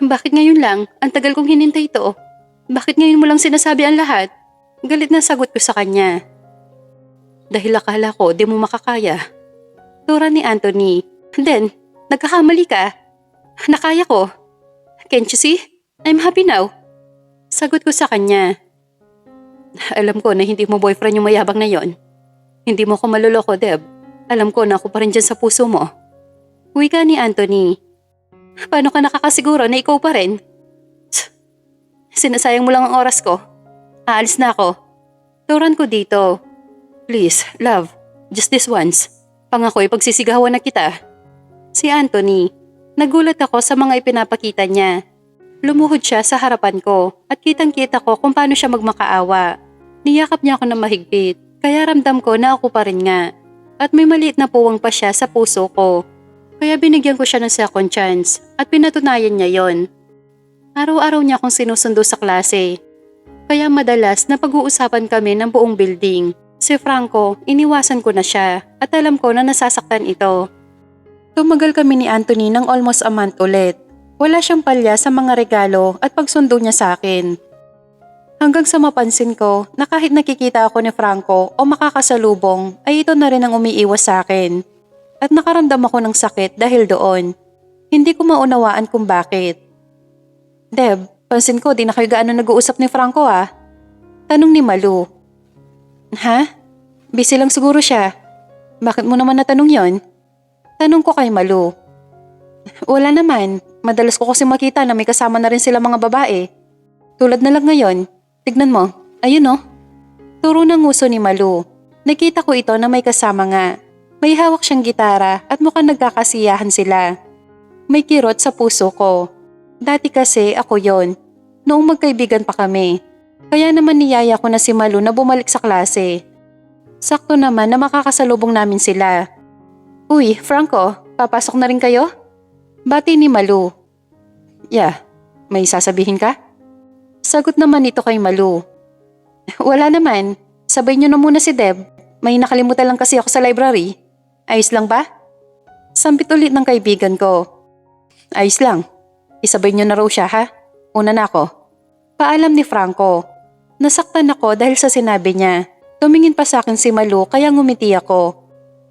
Bakit ngayon lang? Ang tagal kong hinintay ito. Bakit ngayon mo lang sinasabi ang lahat? Galit na sagot ko sa kanya. Dahil akala ko di mo makakaya. Tura ni Anthony. Then, nagkakamali ka. Nakaya ko. Can't you see? I'm happy now. Sagot ko sa kanya. Alam ko na hindi mo boyfriend yung mayabang na yon. Hindi mo ko maluloko, Deb. Alam ko na ako pa rin dyan sa puso mo. Wika ni Anthony. Paano ka nakakasiguro na ikaw pa rin? Sinasayang mo lang ang oras ko. Aalis na ako. Turan ko dito. Please, love, just this once. Pangako ipagsisigawan na kita. Si Anthony. Nagulat ako sa mga ipinapakita niya. Lumuhod siya sa harapan ko at kitang-kita ko kung paano siya magmakaawa. Niyakap niya ako na mahigpit, kaya ramdam ko na ako pa rin nga. At may maliit na puwang pa siya sa puso ko. Kaya binigyan ko siya ng second chance at pinatunayan niya yon. Araw-araw niya akong sinusundo sa klase. Kaya madalas na pag-uusapan kami ng buong building. Si Franco, iniwasan ko na siya at alam ko na nasasaktan ito. Tumagal kami ni Anthony ng almost a month ulit. Wala siyang palya sa mga regalo at pagsundo niya sa akin. Hanggang sa mapansin ko na kahit nakikita ako ni Franco o makakasalubong ay ito na rin ang umiiwas sa akin. At nakaramdam ako ng sakit dahil doon. Hindi ko maunawaan kung bakit. Deb, pansin ko di na kayo gaano nag-uusap ni Franco ah. Tanong ni Malu. Ha? Busy lang siguro siya. Bakit mo naman natanong yon? Tanong ko kay Malu. Wala naman. Madalas ko kasi makita na may kasama na rin sila mga babae. Tulad na lang ngayon. Tignan mo. Ayun oh. Turo ng nguso ni Malu. Nakita ko ito na may kasama nga. May hawak siyang gitara at mukhang nagkakasiyahan sila. May kirot sa puso ko. Dati kasi ako yon. Noong magkaibigan pa kami. Kaya naman niyaya ko na si Malu na bumalik sa klase. Sakto naman na makakasalubong namin sila. Uy, Franco, papasok na rin kayo? Bati ni Malu. Yeah, may sasabihin ka? Sagot naman ito kay Malu. Wala naman, sabay niyo na muna si Deb. May nakalimutan lang kasi ako sa library. Ayos lang ba? Sampit ulit ng kaibigan ko. Ayos lang, isabay niyo na raw siya ha? Una na ako. Paalam ni Franco. Nasaktan ako dahil sa sinabi niya. Tumingin pa sa akin si Malu kaya ngumiti ako.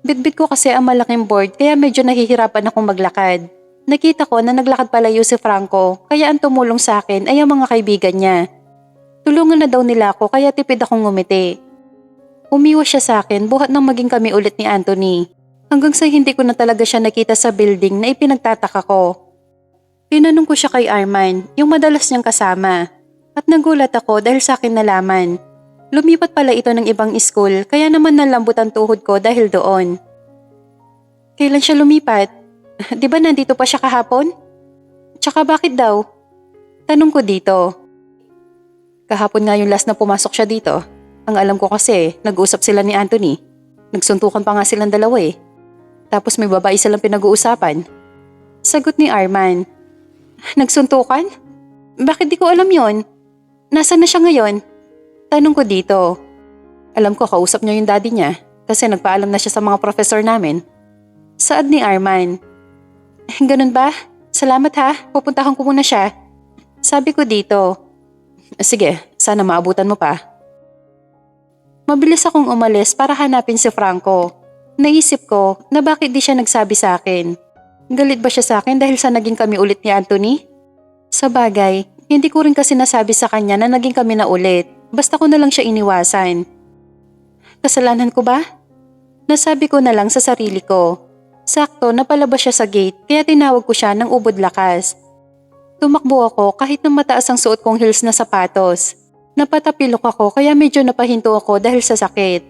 Bitbit ko kasi ang malaking board kaya medyo nahihirapan akong maglakad. Nakita ko na naglakad palayo si Franco kaya ang tumulong sa akin ay ang mga kaibigan niya. Tulungan na daw nila ako kaya tipid akong ngumiti. Umiwas siya sa akin buhat nang maging kami ulit ni Anthony. Hanggang sa hindi ko na talaga siya nakita sa building na ipinagtataka ko. Tinanong ko siya kay Arman, yung madalas niyang kasama. At nagulat ako dahil sa akin nalaman. Lumipat pala ito ng ibang school kaya naman nalambot ang tuhod ko dahil doon. Kailan siya lumipat? Di ba nandito pa siya kahapon? Tsaka bakit daw? Tanong ko dito. Kahapon nga yung last na pumasok siya dito. Ang alam ko kasi, nag-uusap sila ni Anthony. Nagsuntukan pa nga silang dalawa eh. Tapos may babae silang pinag-uusapan. Sagot ni Arman. Nagsuntukan? Bakit di ko alam yon? Nasaan na siya ngayon? Tanong ko dito. Alam ko kausap niya yung daddy niya kasi nagpaalam na siya sa mga professor namin. Saad ni Arman. Ganun ba? Salamat ha, pupuntahan ko muna siya. Sabi ko dito. Sige, sana maabutan mo pa. Mabilis akong umalis para hanapin si Franco. Naisip ko na bakit di siya nagsabi sa akin. Galit ba siya sa akin dahil sa naging kami ulit ni Anthony? Sa bagay, hindi ko rin kasi nasabi sa kanya na naging kami na ulit. Basta ko na lang siya iniwasan. Kasalanan ko ba? Nasabi ko na lang sa sarili ko. Sakto napalabas siya sa gate kaya tinawag ko siya ng ubod lakas. Tumakbo ako kahit nang mataas ang suot kong heels na sapatos. Napatapilok ako kaya medyo napahinto ako dahil sa sakit.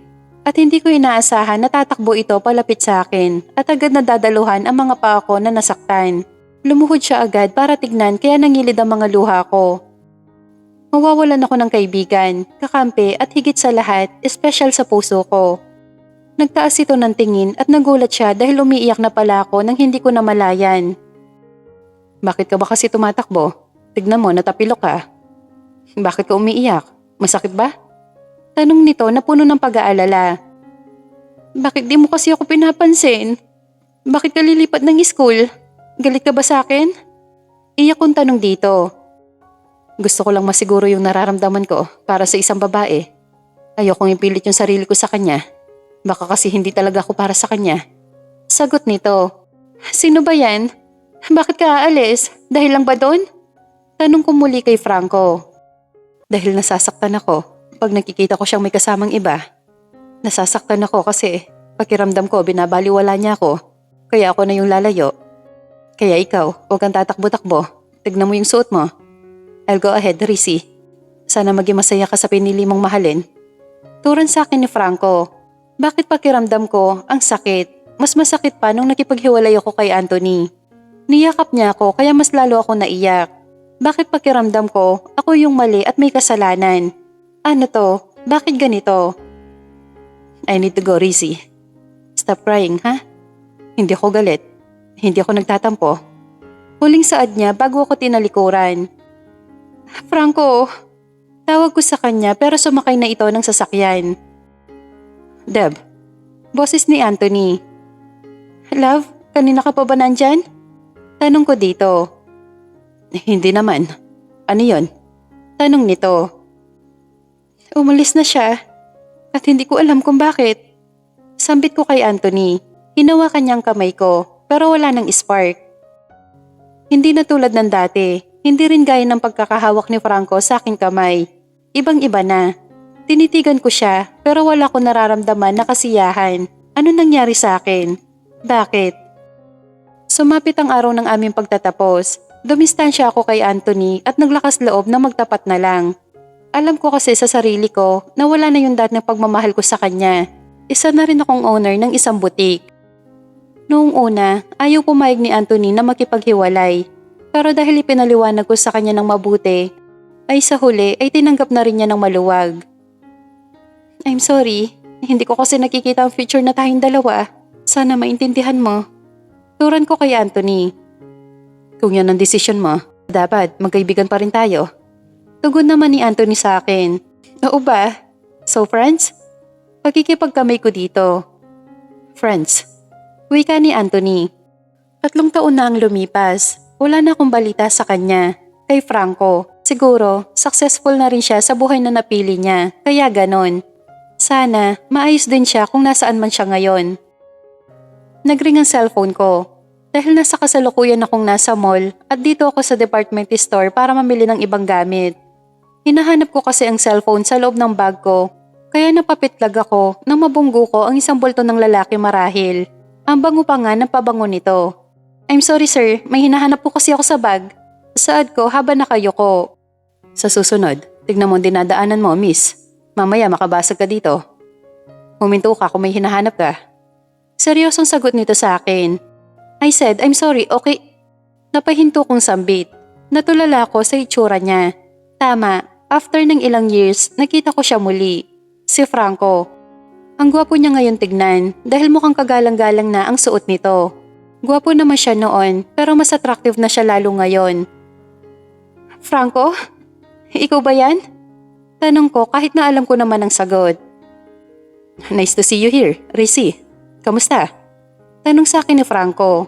At hindi ko inaasahan na tatakbo ito palapit sa akin at agad nadadaluhan ang mga paa ko na nasaktan. Lumuhod siya agad para tignan kaya nangilid ang mga luha ko. Mawawalan ako ng kaibigan, kakampi at higit sa lahat, espesyal sa puso ko. Nagtaas ito ng tingin at nagulat siya dahil umiiyak na pala ako nang hindi ko namalayan. Bakit ka ba kasi tumatakbo? Tignan mo, natapilok ka. Bakit ka umiiyak? Masakit ba? Tanong nito na puno ng pag-aalala. Bakit di mo kasi ako pinapansin? Bakit ka lilipat ng school? Galit ka ba sa akin? Iyak kong tanong dito. Gusto ko lang masiguro yung nararamdaman ko para sa isang babae. Ayokong ipilit yung sarili ko sa kanya. Baka kasi hindi talaga ako para sa kanya. Sagot nito. Sino ba yan? Bakit ka aalis? Dahil lang ba doon? Tanong ko muli kay Franco. Dahil nasasaktan ako pag nakikita ko siyang may kasamang iba. Nasasaktan ako kasi pakiramdam ko binabaliwala niya ako. Kaya ako na yung lalayo. Kaya ikaw, huwag kang tatakbo-takbo. Tignan mo yung suot mo. I'll go ahead, Rizzy. Sana maging masaya ka sa pinili mong mahalin. Turan sa akin ni Franco. Bakit pakiramdam ko ang sakit? Mas masakit pa nung nakipaghiwalay ako kay Anthony. Niyakap niya ako kaya mas lalo ako naiyak. Bakit pakiramdam ko ako yung mali at may kasalanan? Ano to? Bakit ganito? I need to go, Rizzy. Stop crying, ha? Hindi ako galit. Hindi ako nagtatampo. Huling saad niya bago ako tinalikuran. Franco, tawag ko sa kanya pero sumakay na ito ng sasakyan. Deb, boses ni Anthony. Love, kanina ka pa ba nandyan? Tanong ko dito. Hindi naman. Ano yon? Tanong nito. Umalis na siya at hindi ko alam kung bakit. Sambit ko kay Anthony. Hinawakan niyang kamay ko pero wala nang spark. Hindi na tulad ng dati. Hindi rin gaya ng pagkakahawak ni Franco sa aking kamay. Ibang-iba na. Tinitigan ko siya pero wala ko nararamdaman na kasiyahan. Ano nangyari sa akin? Bakit? Sumapit ang araw ng aming pagtatapos. Dumistansya ako kay Anthony at naglakas loob na magtapat na lang. Alam ko kasi sa sarili ko na wala na yung dating pagmamahal ko sa kanya. Isa na rin akong owner ng isang butik. Noong una, ayaw pumayag ni Anthony na makipaghiwalay. Pero dahil ipinaliwanag ko sa kanya ng mabuti, ay sa huli ay tinanggap na rin niya ng maluwag. I'm sorry, hindi ko kasi nakikita ang future na tayong dalawa. Sana maintindihan mo. Turan ko kay Anthony. Kung yan ang desisyon mo, dapat magkaibigan pa rin tayo. Tugon naman ni Anthony sa akin. Oo ba? So friends? Pagkikipagkamay ko dito. Friends. Wika ni Anthony. 3 taon na ang lumipas. Wala na akong balita sa kanya. Kay Franco, siguro successful na rin siya sa buhay na napili niya. Kaya ganon. Sana maayos din siya kung nasaan man siya ngayon. Nagring ang cellphone ko. Dahil nasa kasalukuyan akong nasa mall at dito ako sa department store para mamili ng ibang gamit. Hinahanap ko kasi ang cellphone sa loob ng bag ko, kaya napapitlag ako nang mabunggo ko ang isang bulto ng lalaki marahil. Ang bango pa nga ng pabango nito. I'm sorry sir, may hinahanap po kasi ako sa bag. Saad ko habang nakayuko. Sa susunod, tignan mo ang dinadaanan mo, miss. Mamaya makabasag ka dito. Huminto ka kung may hinahanap ka. Seryosong sagot nito sa akin. I said, I'm sorry, okay. Napahinto kong sambit. Natulala ako sa itsura niya. Tama, after ng ilang years, nakita ko siya muli. Si Franco. Ang gwapo niya ngayon tignan dahil mukhang kagalang-galang na ang suot nito. Gwapo naman siya noon pero mas attractive na siya lalo ngayon. Franco? Ikaw ba yan? Tanong ko kahit na alam ko naman ang sagot. Nice to see you here, Rizzy. Kamusta? Tanong sa akin ni Franco.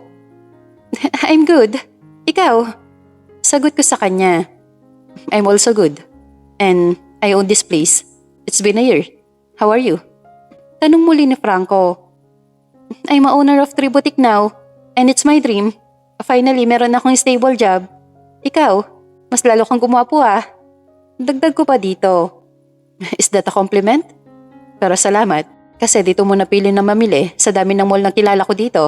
I'm good. Ikaw? Sagot ko sa kanya. I'm also good. And I own this place. It's been a year. How are you? Tanong muli ni Franco. I'm a owner of 3 boutique now. And it's my dream. Finally, meron akong stable job. Ikaw? Mas lalo kang gumwapo ah. Dagdag ko pa dito. Is that a compliment? Pero salamat. Kasi dito mo napili na mamili sa dami ng mall na kilala ko dito.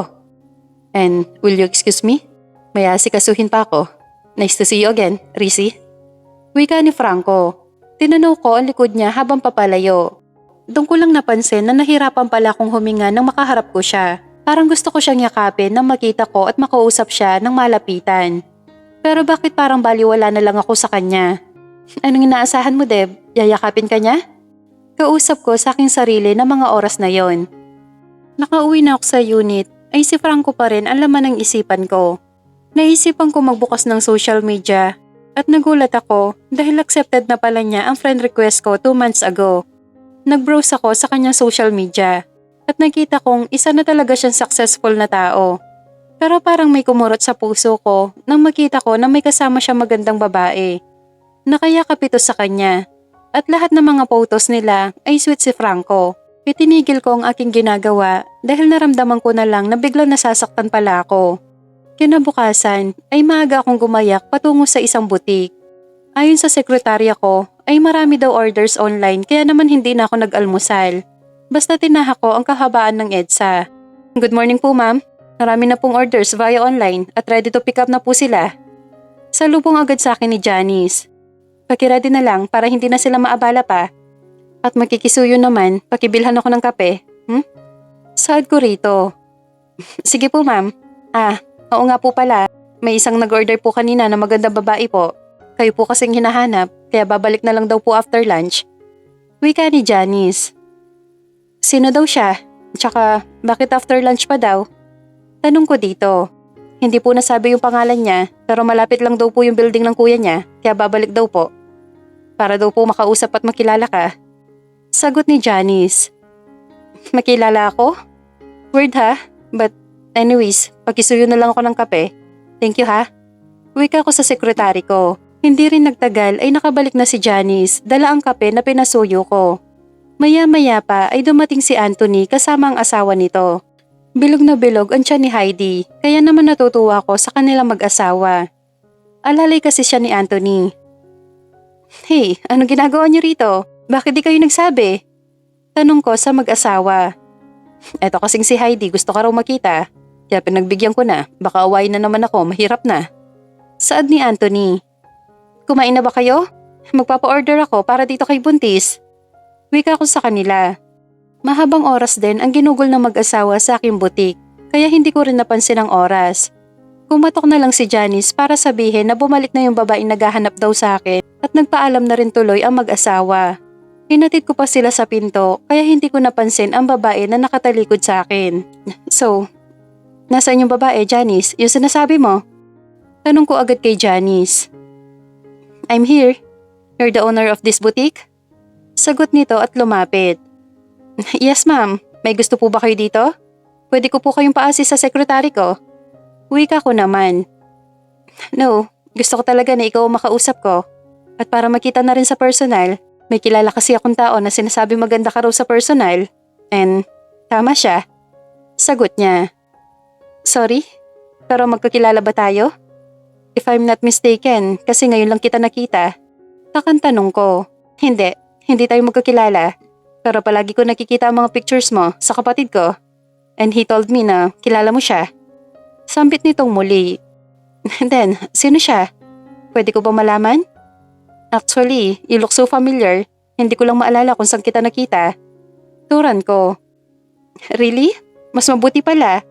And will you excuse me? May asikasuhin pa ako. Nice to see you again, Rizzy. Wika ni Franco. Tinanaw ko ang likod niya habang papalayo. Doon ko lang napansin na nahirapan pala akong huminga nang makaharap ko siya. Parang gusto ko siyang yakapin nang makita ko at makausap siya ng malapitan. Pero bakit parang baliwala na lang ako sa kanya? Anong inaasahan mo, Deb? Yayakapin ka niya? Kausap ko sa aking sarili na mga oras na yon. Nakauwi na ako sa unit, ay si Franco pa rin ang laman ng isipan ko. Naisipan ko magbukas ng social media at nagulat ako dahil accepted na pala niya ang friend request ko 2 months ago. Nag-browse ako sa kanyang social media at nakita kong isa na talaga siyang successful na tao. Pero parang may kumurot sa puso ko nang makita ko na may kasama siyang magandang babae. Nakayakap ito sa kanya. At lahat ng mga photos nila ay sweet si Franco. Itinigil ko ang aking ginagawa dahil naramdaman ko na lang na biglang nasasaktan pala ako. Kinabukasan ay maaga akong gumayak patungo sa isang butik. Ayon sa sekretarya ko ay marami daw orders online kaya naman hindi na ako nag-almusal. Basta tinahak ko ang kahabaan ng EDSA. Good morning po ma'am. Marami na pong orders via online at ready to pick up na po sila. Salubong agad sa akin ni Janice. Pakiready na lang para hindi na sila maabala pa. At makikisuyo naman, pakibilhan ako ng kape. Saad ko rito. Sige po ma'am. Oo nga po pala. May isang nag-order po kanina na magandang babae po. Kayo po kasing hinahanap, kaya babalik na lang daw po after lunch. Wika ni Janice. Sino daw siya? Tsaka, bakit after lunch pa daw? Tanong ko dito. Hindi po nasabi yung pangalan niya, pero malapit lang daw po yung building ng kuya niya, kaya babalik daw po. Para daw po makausap at makilala ka. Sagot ni Janice. Makilala ako? Weird ha? But anyways, pakisuyo na lang ako ng kape. Thank you ha. Wika ko sa sekretary ko. Hindi rin nagtagal ay nakabalik na si Janice, dala ang kape na pinasuyo ko. Maya-maya pa ay dumating si Anthony kasama ang asawa nito. Bilog na bilog ang tiyan ni Heidi, kaya naman natutuwa ko sa kanilang mag-asawa. Alalay kasi siya ni Anthony. Hey, anong ginagawa niyo rito? Bakit di kayo nagsabi? Tanong ko sa mag-asawa. Eto kasing si Heidi gusto ka raw makita, kaya pinagbigyan ko na, baka awayin na naman ako, mahirap na. Saad ni Anthony. Kumain na ba kayo? Magpapa-order ako para dito kay Buntis. Wika ko sa kanila. Mahabang oras din ang ginugol ng mag-asawa sa aking butik, kaya hindi ko rin napansin ang oras. Kumatok na lang si Janice para sabihin na bumalik na yung babaeng naghahanap daw sa akin at nagpaalam na rin tuloy ang mag-asawa. Hinatid ko pa sila sa pinto kaya hindi ko napansin ang babae na nakatalikod sa akin. So, nasaan yung babae, Janice? Yung sinasabi mo? Tanong ko agad kay Janice. I'm here. You're the owner of this boutique? Sagot nito at lumapit. Yes ma'am, may gusto po ba kayo dito? Pwede ko po kayong paasi sa sekretary ko. Wika ko naman. No, gusto ko talaga na ikaw makausap ko. At para makita na rin sa personal, may kilala kasi akong tao na sinasabi maganda ka raw sa personal. And tama siya. Sagot niya. Sorry, pero magkakilala ba tayo? If I'm not mistaken, kasi ngayon lang kita nakita. Takang tanong ko. Hindi tayo magkakilala. Pero palagi ko nakikita ang mga pictures mo sa kapatid ko. And he told me na kilala mo siya. Sambit nitong muli. Then, sino siya? Pwede ko ba malaman? Actually, you look so familiar. Hindi ko lang maalala kung saan kita nakita. Turan ko. Really? Mas mabuti pala.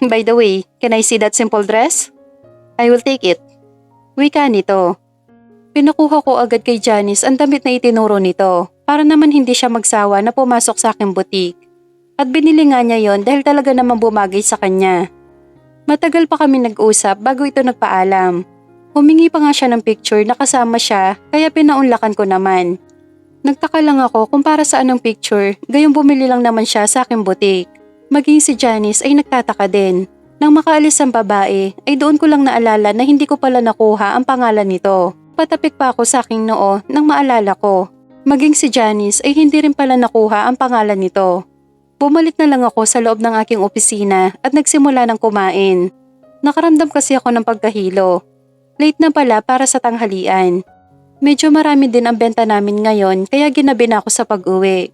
By the way, can I see that simple dress? I will take it. Wika nito. Pinakuha ko agad kay Janice ang damit na itinuro nito. Para naman hindi siya magsawa na pumasok sa aking butik. At binili nga niya yon dahil talaga namang bumagay sa kanya. Matagal pa kami nag-usap bago ito nagpaalam. Humingi pa nga siya ng picture na kasama siya kaya pinaunlakan ko naman. Nagtaka lang ako kung para saan ang picture, gayong bumili lang naman siya sa aking butik. Maging si Janice ay nagtataka din. Nang makaalis ang babae ay doon ko lang naalala na hindi ko pala nakuha ang pangalan nito. Patapik pa ako sa aking noo nang maalala ko. Maging si Janice ay hindi rin pala nakuha ang pangalan nito. Bumalik na lang ako sa loob ng aking opisina at nagsimula ng kumain. Nakaramdam kasi ako ng pagkahilo. Late na pala para sa tanghalian. Medyo marami din ang benta namin ngayon kaya ginabi na ako sa pag-uwi.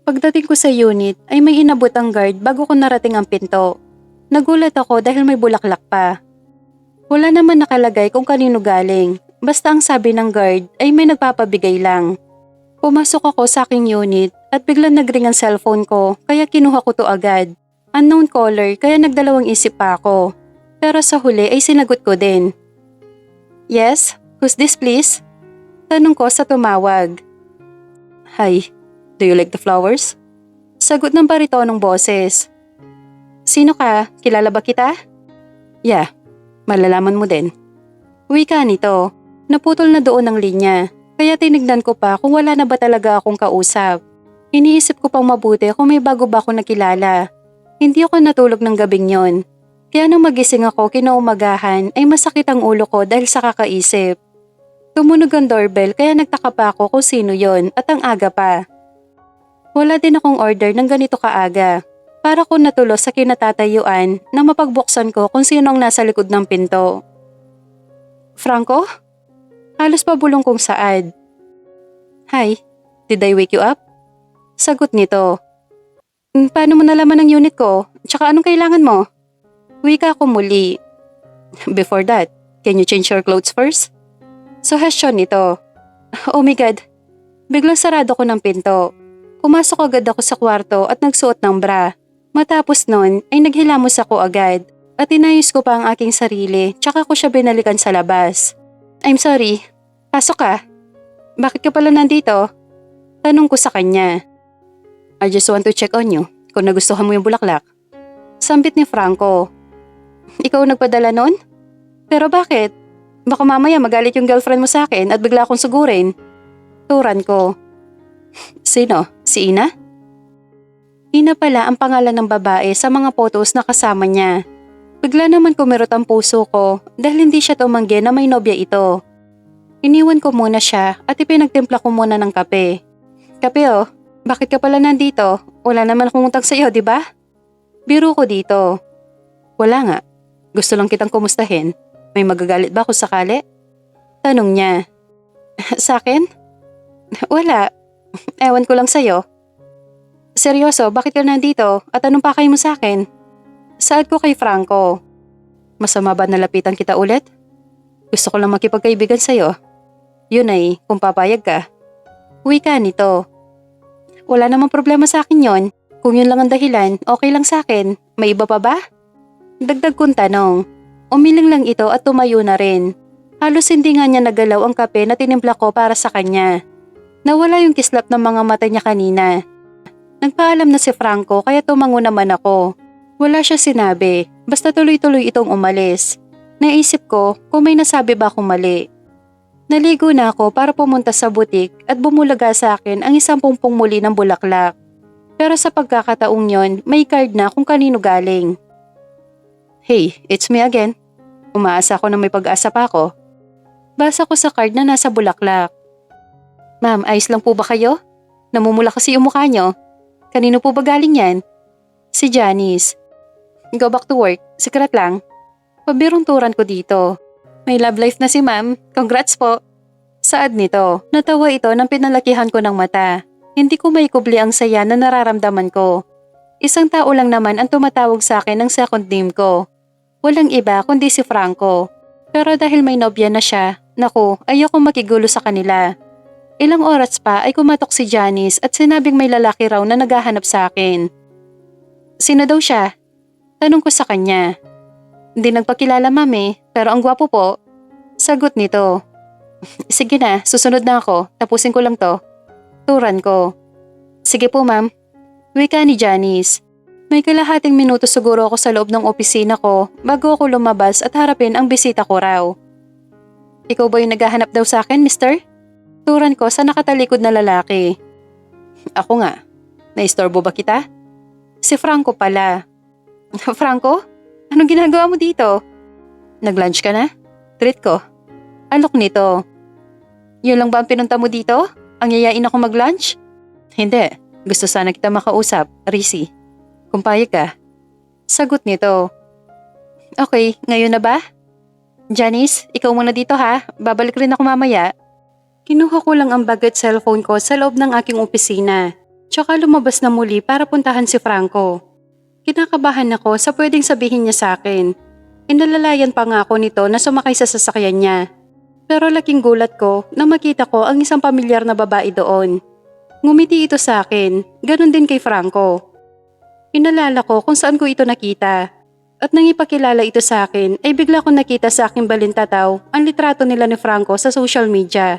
Pagdating ko sa unit ay may inabot ang guard bago ko narating ang pinto. Nagulat ako dahil may bulaklak pa. Wala naman nakalagay kung kanino galing. Basta ang sabi ng guard ay may nagpapabigay lang. Pumasok ako sa aking unit at biglang nagring ang cellphone ko kaya kinuha ko to agad. Unknown caller kaya nagdalawang isip pa ako. Pero sa huli ay sinagot ko din. Yes? Who's this please? Tanong ko sa tumawag. Hi, do you like the flowers? Sagot ng baritonong boses. Sino ka? Kilala ba kita? Yeah, malalaman mo din. Wika nito. Naputol na doon ang linya. Kaya tinignan ko pa kung wala na ba talaga akong kausap. Iniisip ko pang mabuti kung may bago ba akong nakilala. Hindi ako natulog ng gabing yon. Kaya nang magising ako kinaumagahan ay masakit ang ulo ko dahil sa kakaisip. Tumunog ang doorbell kaya nagtaka pa ako kung sino yon at ang aga pa. Wala din akong order ng ganito kaaga. Para ko natulos sa kinatatayuan na mapagbuksan ko kung sino ang nasa likod ng pinto. Franco? Halos pabulong kong saad. Hi, did I wake you up? Sagot nito. Paano mo nalaman ang unit ko? Tsaka anong kailangan mo? Wika ko muli. Before that, can you change your clothes first? Suggestion nito. Oh my God. Biglang sarado ko ng pinto. Pumasok agad ako sa kwarto at nagsuot ng bra. Matapos nun ay naghilamos ako agad at inayos ko pa ang aking sarili tsaka ko siya binalikan sa labas. I'm sorry. Pasok ka. Bakit ka pala nandito? Tanong ko sa kanya. I just want to check on you kung nagustuhan mo yung bulaklak. Sambit ni Franco. Ikaw nagpadala nun? Pero bakit? Baka mamaya magalit yung girlfriend mo sa akin at bigla akong sugurin. Turan ko. Sino? Si Ina? Ina pala ang pangalan ng babae sa mga photos na kasama niya. Bigla naman kumirot ang puso ko dahil hindi siya tumanggi na may nobya ito. Iniwan ko muna siya at ipinagtimpla ko muna ng kape. Kape oh, bakit ka pala nandito? Wala naman akong utang sa'yo, di ba? Biro ko dito. Wala nga. Gusto lang kitang kumustahin. May magagalit ba kung sakali? Tanong niya. Sa akin? Wala. Ewan ko lang sa'yo. Seryoso, bakit ka nandito at anong pakay mo sa akin? Saad ko kay Franco. Masama ba nalapitan kita ulit? Gusto ko lang makipagkaibigan sa'yo. Yun ay, kung papayag ka. Wika nito. Wala namang problema sa akin yon. Kung yun lang ang dahilan, okay lang sa akin. May iba pa ba? Dagdag kong tanong. Umiling lang ito at tumayo na rin. Halos hindi nga niya nagalaw ang kape na tinimpla ko para sa kanya. Nawala yung kislap ng mga mata niya kanina. Nagpaalam na si Franco kaya tumango naman ako. Wala siya sinabi, basta tuloy-tuloy itong umalis. Naisip ko kung may nasabi ba akong mali. Naligo na ako para pumunta sa butik at bumulaga sa akin ang isang pungpong muli ng bulaklak. Pero sa pagkakataong yon, may card na kung kanino galing. Hey, it's me again. Umaasa ako na may pag-asa pa ako. Basa ko sa card na nasa bulaklak. Ma'am, ayos lang po ba kayo? Namumula kasi yung mukha nyo. Kanino po ba galing yan? Si Janice. Go back to work, secret lang. Pabirong turan ko dito. May love life na si ma'am, congrats po. Saad nito, natawa ito nang pinalakihan ko ng mata. Hindi ko maikubli ang saya na nararamdaman ko. Isang tao lang naman ang tumatawag sa akin ng second name ko. Walang iba kundi si Franco. Pero dahil may nobya na siya, naku, ayoko makigulo sa kanila. Ilang oras pa ay kumatok si Janice at sinabing may lalaki raw na naghahanap sa akin. Sino daw siya? Tanong ko sa kanya. Hindi nagpakilala mami, pero ang gwapo po. Sagot nito. Sige na, susunod na ako, tapusin ko lang to. Turan ko. Sige po ma'am. Wika ni Janice. May kalahating minuto siguro ako sa loob ng opisina ko bago ako lumabas at harapin ang bisita ko raw. Ikaw ba yung naghahanap daw sa akin, mister? Turan ko sa nakatalikod na lalaki. Ako nga. Naistorbo ba kita? Si Franco pala. Franco? Anong ginagawa mo dito? Nag-lunch ka na? Treat ko. Alok nito. Yun lang ba ang pinunta mo dito? Ang yayain ako mag-lunch? Hindi. Gusto sana kita makausap, Risi. Kung payag ka. Sagot nito. Okay, ngayon na ba? Janice, ikaw muna dito ha. Babalik rin ako mamaya. Kinuha ko lang ang bag at cellphone ko sa loob ng aking opisina. Tsaka lumabas na muli para puntahan si Franco. Kinakabahan ako sa pwedeng sabihin niya sa akin. Inalalayan pa nga ako nito na sumakay sa sasakyan niya. Pero laking gulat ko na makita ko ang isang pamilyar na babae doon. Ngumiti ito sa akin, ganun din kay Franco. Inalala ko kung saan ko ito nakita. At nang ipakilala ito sa akin ay bigla ko nakita sa aking balintataw ang litrato nila ni Franco sa social media.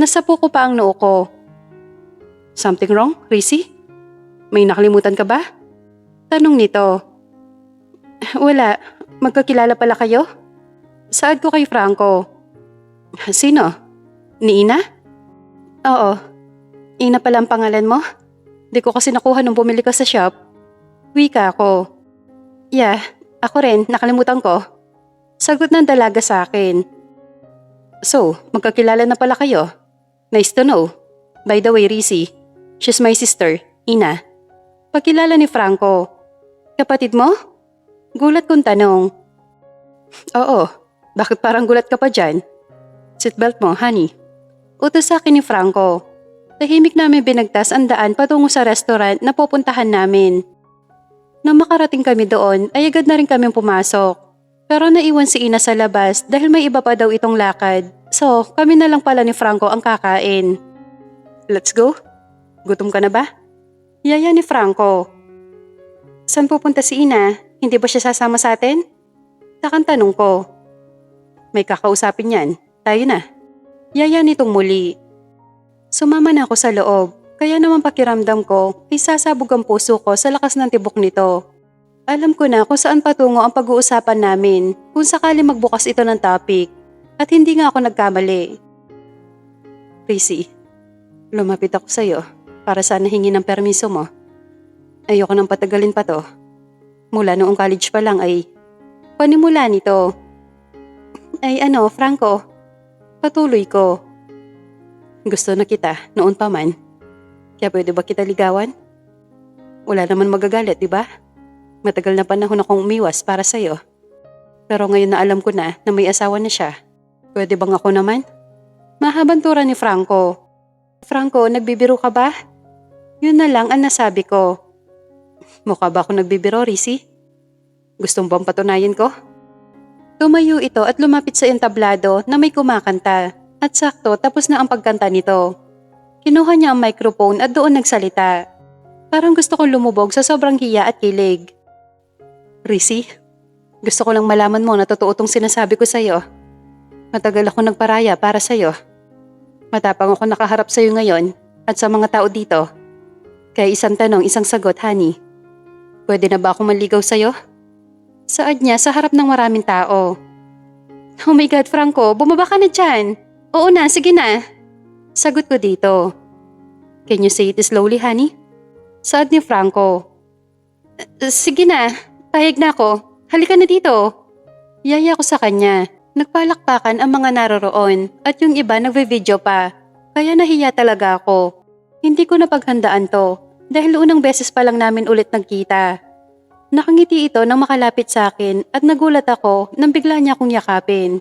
Nasapo ko pa ang noo ko. Something wrong, Risi? May nakalimutan ka ba? Tanong nito. Wala, magkakilala pala kayo? Saad ko kay Franco. Sino? Ni Ina? Oo. Ina pala ang pangalan mo? Di ko kasi nakuha nung bumili ka sa shop. Wika ako. Yeah, ako rin, nakalimutan ko. Sagot ng dalaga sa akin. So, magkakilala na pala kayo. Nice to know. By the way, Rizzy, she's my sister, Ina. Pagkilala ni Franco. Kapatid mo? Gulat kong tanong. Oo, bakit parang gulat ka pa dyan? Seatbelt mo, honey. Utos sa akin ni Franco. Tahimik namin binagtas ang daan patungo sa restaurant na pupuntahan namin. Nang makarating kami doon ay agad na rin kaming pumasok. Pero naiwan si Ina sa labas dahil may iba pa daw itong lakad. So, kami na lang pala ni Franco ang kakain. Let's go? Gutom ka na ba? Yaya ni Franco. Saan pupunta si Ina? Hindi ba siya sasama sa atin? Takang tanong ko. May kakausapin yan. Tayo na. Yaya nitong muli. Sumama na ako sa loob. Kaya naman pakiramdam ko, isasabog ang puso ko sa lakas ng tibok nito. Alam ko na kung saan patungo ang pag-uusapan namin kung sakali magbukas ito ng topic. At hindi nga ako nagkamali. Rizzy, lumapit ako sa'yo para sana hingi ng permiso mo. Ayoko nang patagalin pa to. Mula noong college pa lang ay panimula nito. Ay Franco, patuloy ko. Gusto na kita noon pa man. Kaya pwede ba kita ligawan? Wala naman magagalit, di ba? Matagal na panahon akong umiwas para sa'yo. Pero ngayon na alam ko na may asawa na siya. Pwede bang ako naman? Mahabang tura ni Franco. Franco, nagbibiro ka ba? Yun na lang ang nasabi ko. Mukha ba ako nagbibiro, Rizzy? Gustong bang patunayan ko? Tumayo ito at lumapit sa entablado na may kumakanta. At sakto tapos na ang pagkanta nito. Kinuha niya ang microphone at doon nagsalita. Parang gusto kong lumubog sa sobrang hiya at kilig. Rizzy, gusto ko lang malaman mo na totoo itong sinasabi ko sa'yo. Matagal ako nagparaya para sa'yo. Matapang ako nakaharap sa'yo ngayon at sa mga tao dito. Kaya isang tanong, isang sagot, honey. Pwede na ba akong maligaw sa'yo? Saad niya sa harap ng maraming tao. Oh my God, Franco, bumaba ka na dyan. Oo na, sige na. Sagot ko dito. Can you say it slowly, honey? Saad ni Franco. Sige na, pahig na ako. Halika na dito. Yaya ko sa kanya. Nagpalakpakan ang mga naroroon at yung iba nagve-video pa. Kaya nahiya talaga ako. Hindi ko napaghandaan to dahil unang beses pa lang namin ulit nagkita. Nakangiti ito nang makalapit sa akin at nagulat ako nang bigla niya akong yakapin.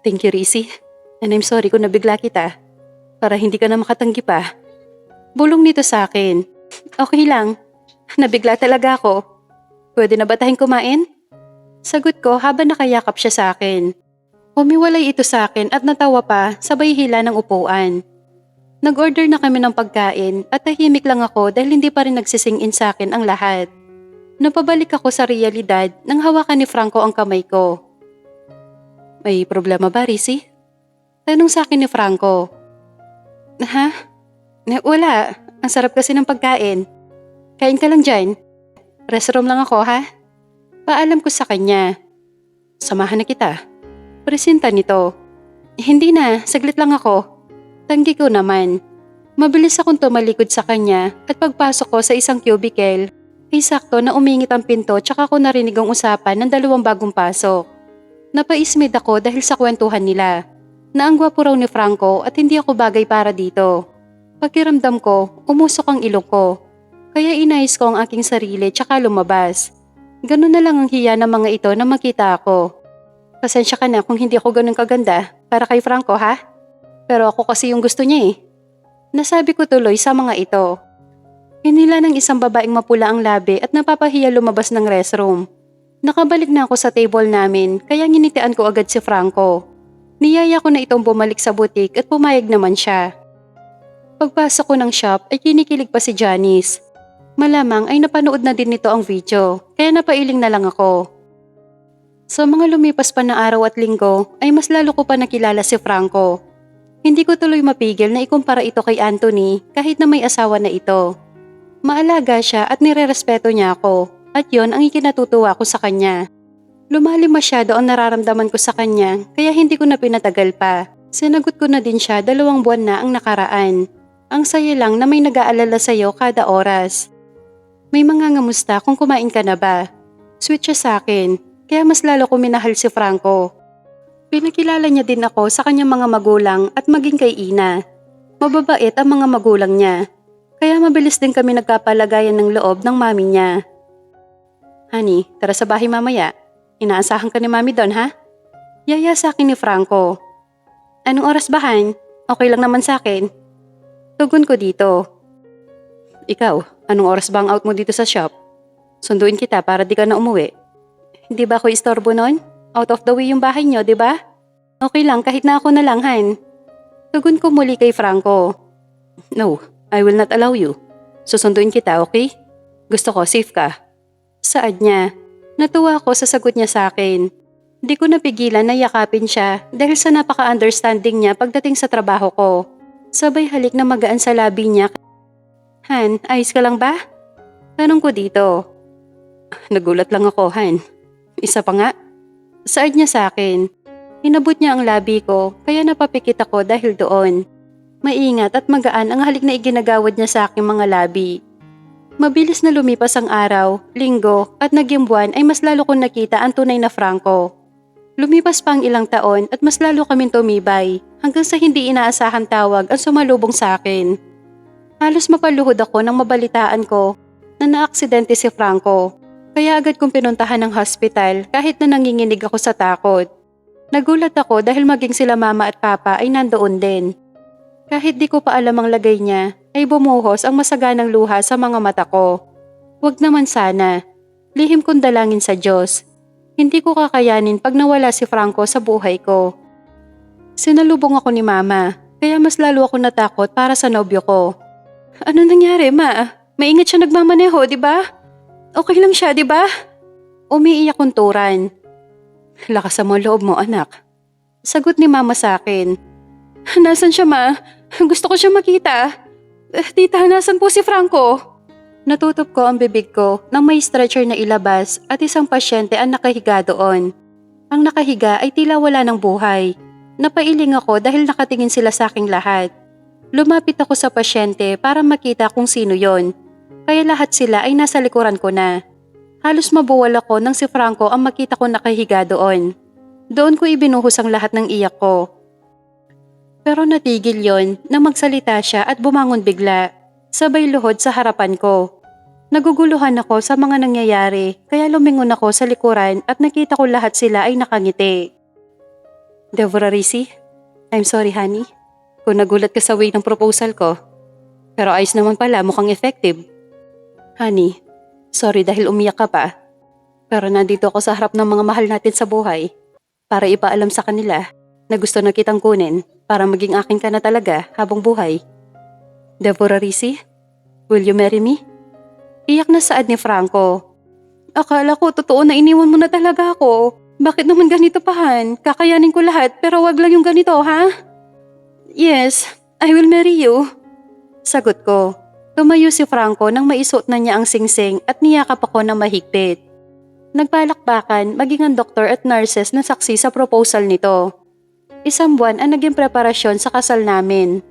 Thank you, Rizzy. And I'm sorry kung nabigla kita. Para hindi ka na makatanggi pa. Bulong nito sa akin. Okay lang. Nabigla talaga ako. Pwede na ba tayong kumain? Sagot ko habang nakayakap siya sa akin. Humiwalay ito sa akin at natawa pa sabay hila ng upuan. Nag-order na kami ng pagkain at tahimik lang ako dahil hindi pa rin nagsising-in sa akin ang lahat. Napabalik ako sa realidad nang hawakan ni Franco ang kamay ko. May problema ba, Rizzy? Tanong sa akin ni Franco. Ha? Wala. Ang sarap kasi ng pagkain. Kain ka lang dyan. Restroom lang ako, ha? Paalam ko sa kanya. Samahan na kita. Presenta nito. Hindi na, saglit lang ako. Tanggi ko naman. Mabilis akong tumalikod sa kanya at pagpasok ko sa isang cubicle, ay sakto na umingit ang pinto tsaka ko narinig ang usapan ng dalawang bagong pasok. Napaismid ako dahil sa kwentuhan nila. Na ang gwapo raw ni Franco at hindi ako bagay para dito. Pakiramdam ko, umusok ang ilong ko. Kaya inayos ko ang aking sarili tsaka lumabas. Ganun na lang ang hiya ng mga ito na makita ako. Pasensya ka na kung hindi ako ganun kaganda para kay Franco, ha? Pero ako kasi yung gusto niya eh. Nasabi ko tuloy sa mga ito. Hinila ng isang babaeng mapula ang labi at napapahiya lumabas ng restroom. Nakabalik na ako sa table namin kaya nginitian ko agad si Franco. Niyaya ko na itong bumalik sa butik at pumayag naman siya. Pagpasok ko ng shop ay kinikilig pa si Janice. Malamang ay napanood na din nito ang video, kaya napailing na lang ako. Sa mga lumipas pa na araw at linggo, ay mas lalo ko pa nakilala si Franco. Hindi ko tuloy mapigil na ikumpara ito kay Anthony kahit na may asawa na ito. Maalaga siya at nirerespeto niya ako, at yon ang ikinatutuwa ko sa kanya. Lumalim masyado ang nararamdaman ko sa kanya, kaya hindi ko na pinatagal pa. Sinagot ko na din siya 2 buwan na ang nakaraan. Ang saya lang na may nag-aalala sa'yo kada oras. May mga ngamusta kung kumain ka na ba? Sweet siya sa akin, kaya mas lalo ko minahal si Franco. Pinakilala niya din ako sa kanyang mga magulang at maging kay Ina. Mababait ang mga magulang niya. Kaya mabilis din kami nagkapalagayan ng loob ng mami niya. Honey, tara sa bahay mamaya. Inaasahan ka ni mami doon, ha? Yaya sa akin ni Franco. Anong oras ba, Han? Okay lang naman sa akin. Tugon ko dito. Ikaw, anong oras ba ang out mo dito sa shop? Sunduin kita para di ka na umuwi. Hindi ba ako istorbo nun? Out of the way yung bahay niyo, di ba? Okay lang kahit na ako na lang, Han. Tugon ko muli kay Franco. No, I will not allow you. Susunduin kita, okay? Gusto ko safe ka. Saad niya. Natuwa ako sa sagot niya sa akin. Di ko napigilan na yakapin siya dahil sa napaka-understanding niya pagdating sa trabaho ko. Sabay halik na magaan sa labi niya. Han, ayos ka lang ba? Tanong ko dito. Nagulat lang ako, Han. Isa pa nga. Saad niya sa akin. Inabot niya ang labi ko kaya napapikit ako dahil doon. Maingat at magaan ang halik na iginagawad niya sa aking mga labi. Mabilis na lumipas ang araw, linggo at naging buwan ay mas lalo kong nakita ang tunay na Franco. Lumipas pa ang ilang taon at mas lalo kaming tumibay hanggang sa hindi inaasahan tawag ang sumalubong sa akin. Halos mapaluhod ako nang mabalitaan ko na naaksidente si Franco. Kaya agad kong pinuntahan ng hospital kahit na nanginginig ako sa takot. Nagulat ako dahil maging sila mama at papa ay nandoon din. Kahit di ko pa alam ang lagay niya, ay bumuhos ang masaganang luha sa mga mata ko. Huwag naman sana. Lihim kong dalangin sa Diyos. Hindi ko kakayanin pag nawala si Franco sa buhay ko. Sinalubong ako ni mama, kaya mas lalo ako natakot para sa nobyo ko. Ano nangyari, ma? Maingat siya nagmamaneho, di ba? Okay lang siya, di ba? Umiiyak kong turan. Lakas mo loob mo, anak. Sagot ni mama sa akin. Nasaan siya, ma? Gusto ko siya makita. Tita, nasan po si Franco? Natutup ko ang bibig ko nang may stretcher na ilabas at isang pasyente ang nakahiga doon. Ang nakahiga ay tila wala ng buhay. Napailing ako dahil nakatingin sila sa aking lahat. Lumapit ako sa pasyente para makita kung sino yon. Kaya lahat sila ay nasa likuran ko na. Halos mabuwal ako nang si Franco ang makita ko nakahiga doon. Doon ko ibinuhos ang lahat ng iyak ko. Pero natigil yon nang magsalita siya at bumangon bigla, sabay luhod sa harapan ko. Naguguluhan ako sa mga nangyayari kaya lumingon ako sa likuran at nakita ko lahat sila ay nakangiti. Deborah Risi, I'm sorry honey, kung nagulat ka sa way ng proposal ko. Pero ayos naman pala, mukhang effective. Honey, sorry dahil umiyak ka pa. Pero nandito ako sa harap ng mga mahal natin sa buhay para ipaalam sa kanila na gusto na kitang kunin para maging akin ka na talaga habang buhay. Deborah Risi, will you marry me? Iyak na saad ni Franco. Akala ko totoo na iniwan mo na talaga ako. Bakit naman ganito pa, Han? Kakayanin ko lahat pero wag lang yung ganito, ha? Yes, I will marry you. Sagot ko. Tumayo si Franco nang maisuot na niya ang singsing at niyakap ako ng mahigpit. Nagpalakpakan maging ang doktor at nurses na saksi sa proposal nito. Isang buwan ang naging preparasyon sa kasal namin.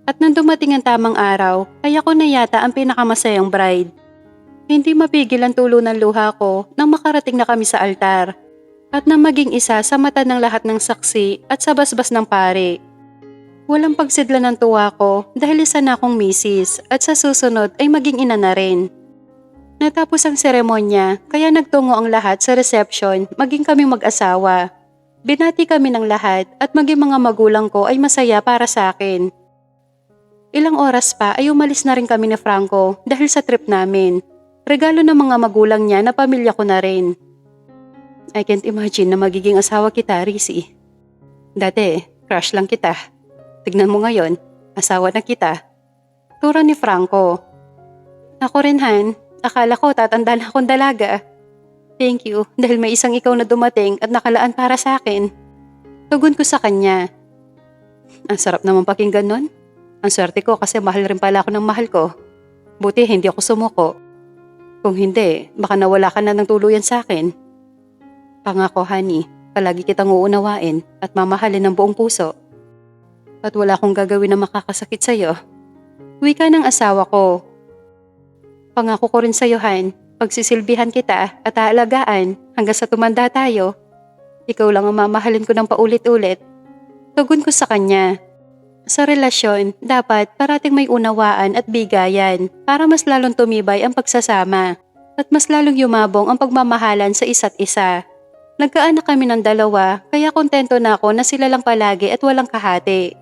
At nang dumating ang tamang araw, ay ako na yata ang pinakamasayang bride. Hindi mapigil ang tulo ng luha ko nang makarating na kami sa altar at nang maging isa sa mata ng lahat ng saksi at sa basbas ng pare. Walang pagsidla ng tuwa ko dahil isa na akong misis at sa susunod ay maging ina na rin. Natapos ang seremonya kaya nagtungo ang lahat sa reception maging kami mag-asawa. Binati kami ng lahat at maging mga magulang ko ay masaya para sa akin. Ilang oras pa ay umalis na rin kami ni Franco dahil sa trip namin. Regalo ng mga magulang niya na pamilya ko na rin. I can't imagine na magiging asawa kita, Risi. Dati, crush lang kita. Tignan mo ngayon, asawa na kita. Tura ni Franco. Ako rin, Han. Akala ko tatanda na akong dalaga. Thank you dahil may isang ikaw na dumating at nakalaan para sa akin. Tugon ko sa kanya. Ang sarap naman pakinggan nun. Ang swerte ko kasi mahal rin pala ako ng mahal ko. Buti hindi ako sumuko. Kung hindi, baka nawala ka na ng tuluyan sa akin. Pangako, honey, palagi kitang uunawain at mamahalin ng buong puso. At wala akong gagawin na makakasakit sa'yo. Wika ng asawa ko. Pangako ko rin sa'yo, Han, pagsisilbihan kita at aalagaan Hanggang sa tumanda tayo, ikaw lang ang mamahalin ko ng paulit-ulit. Tugon ko sa kanya. Sa relasyon, dapat parating may unawaan at bigayan para mas lalong tumibay ang pagsasama at mas lalong yumabong ang pagmamahalan sa isa't isa. Nagkaanak kami ng dalawa kaya kontento na ako na sila lang palagi at walang kahati.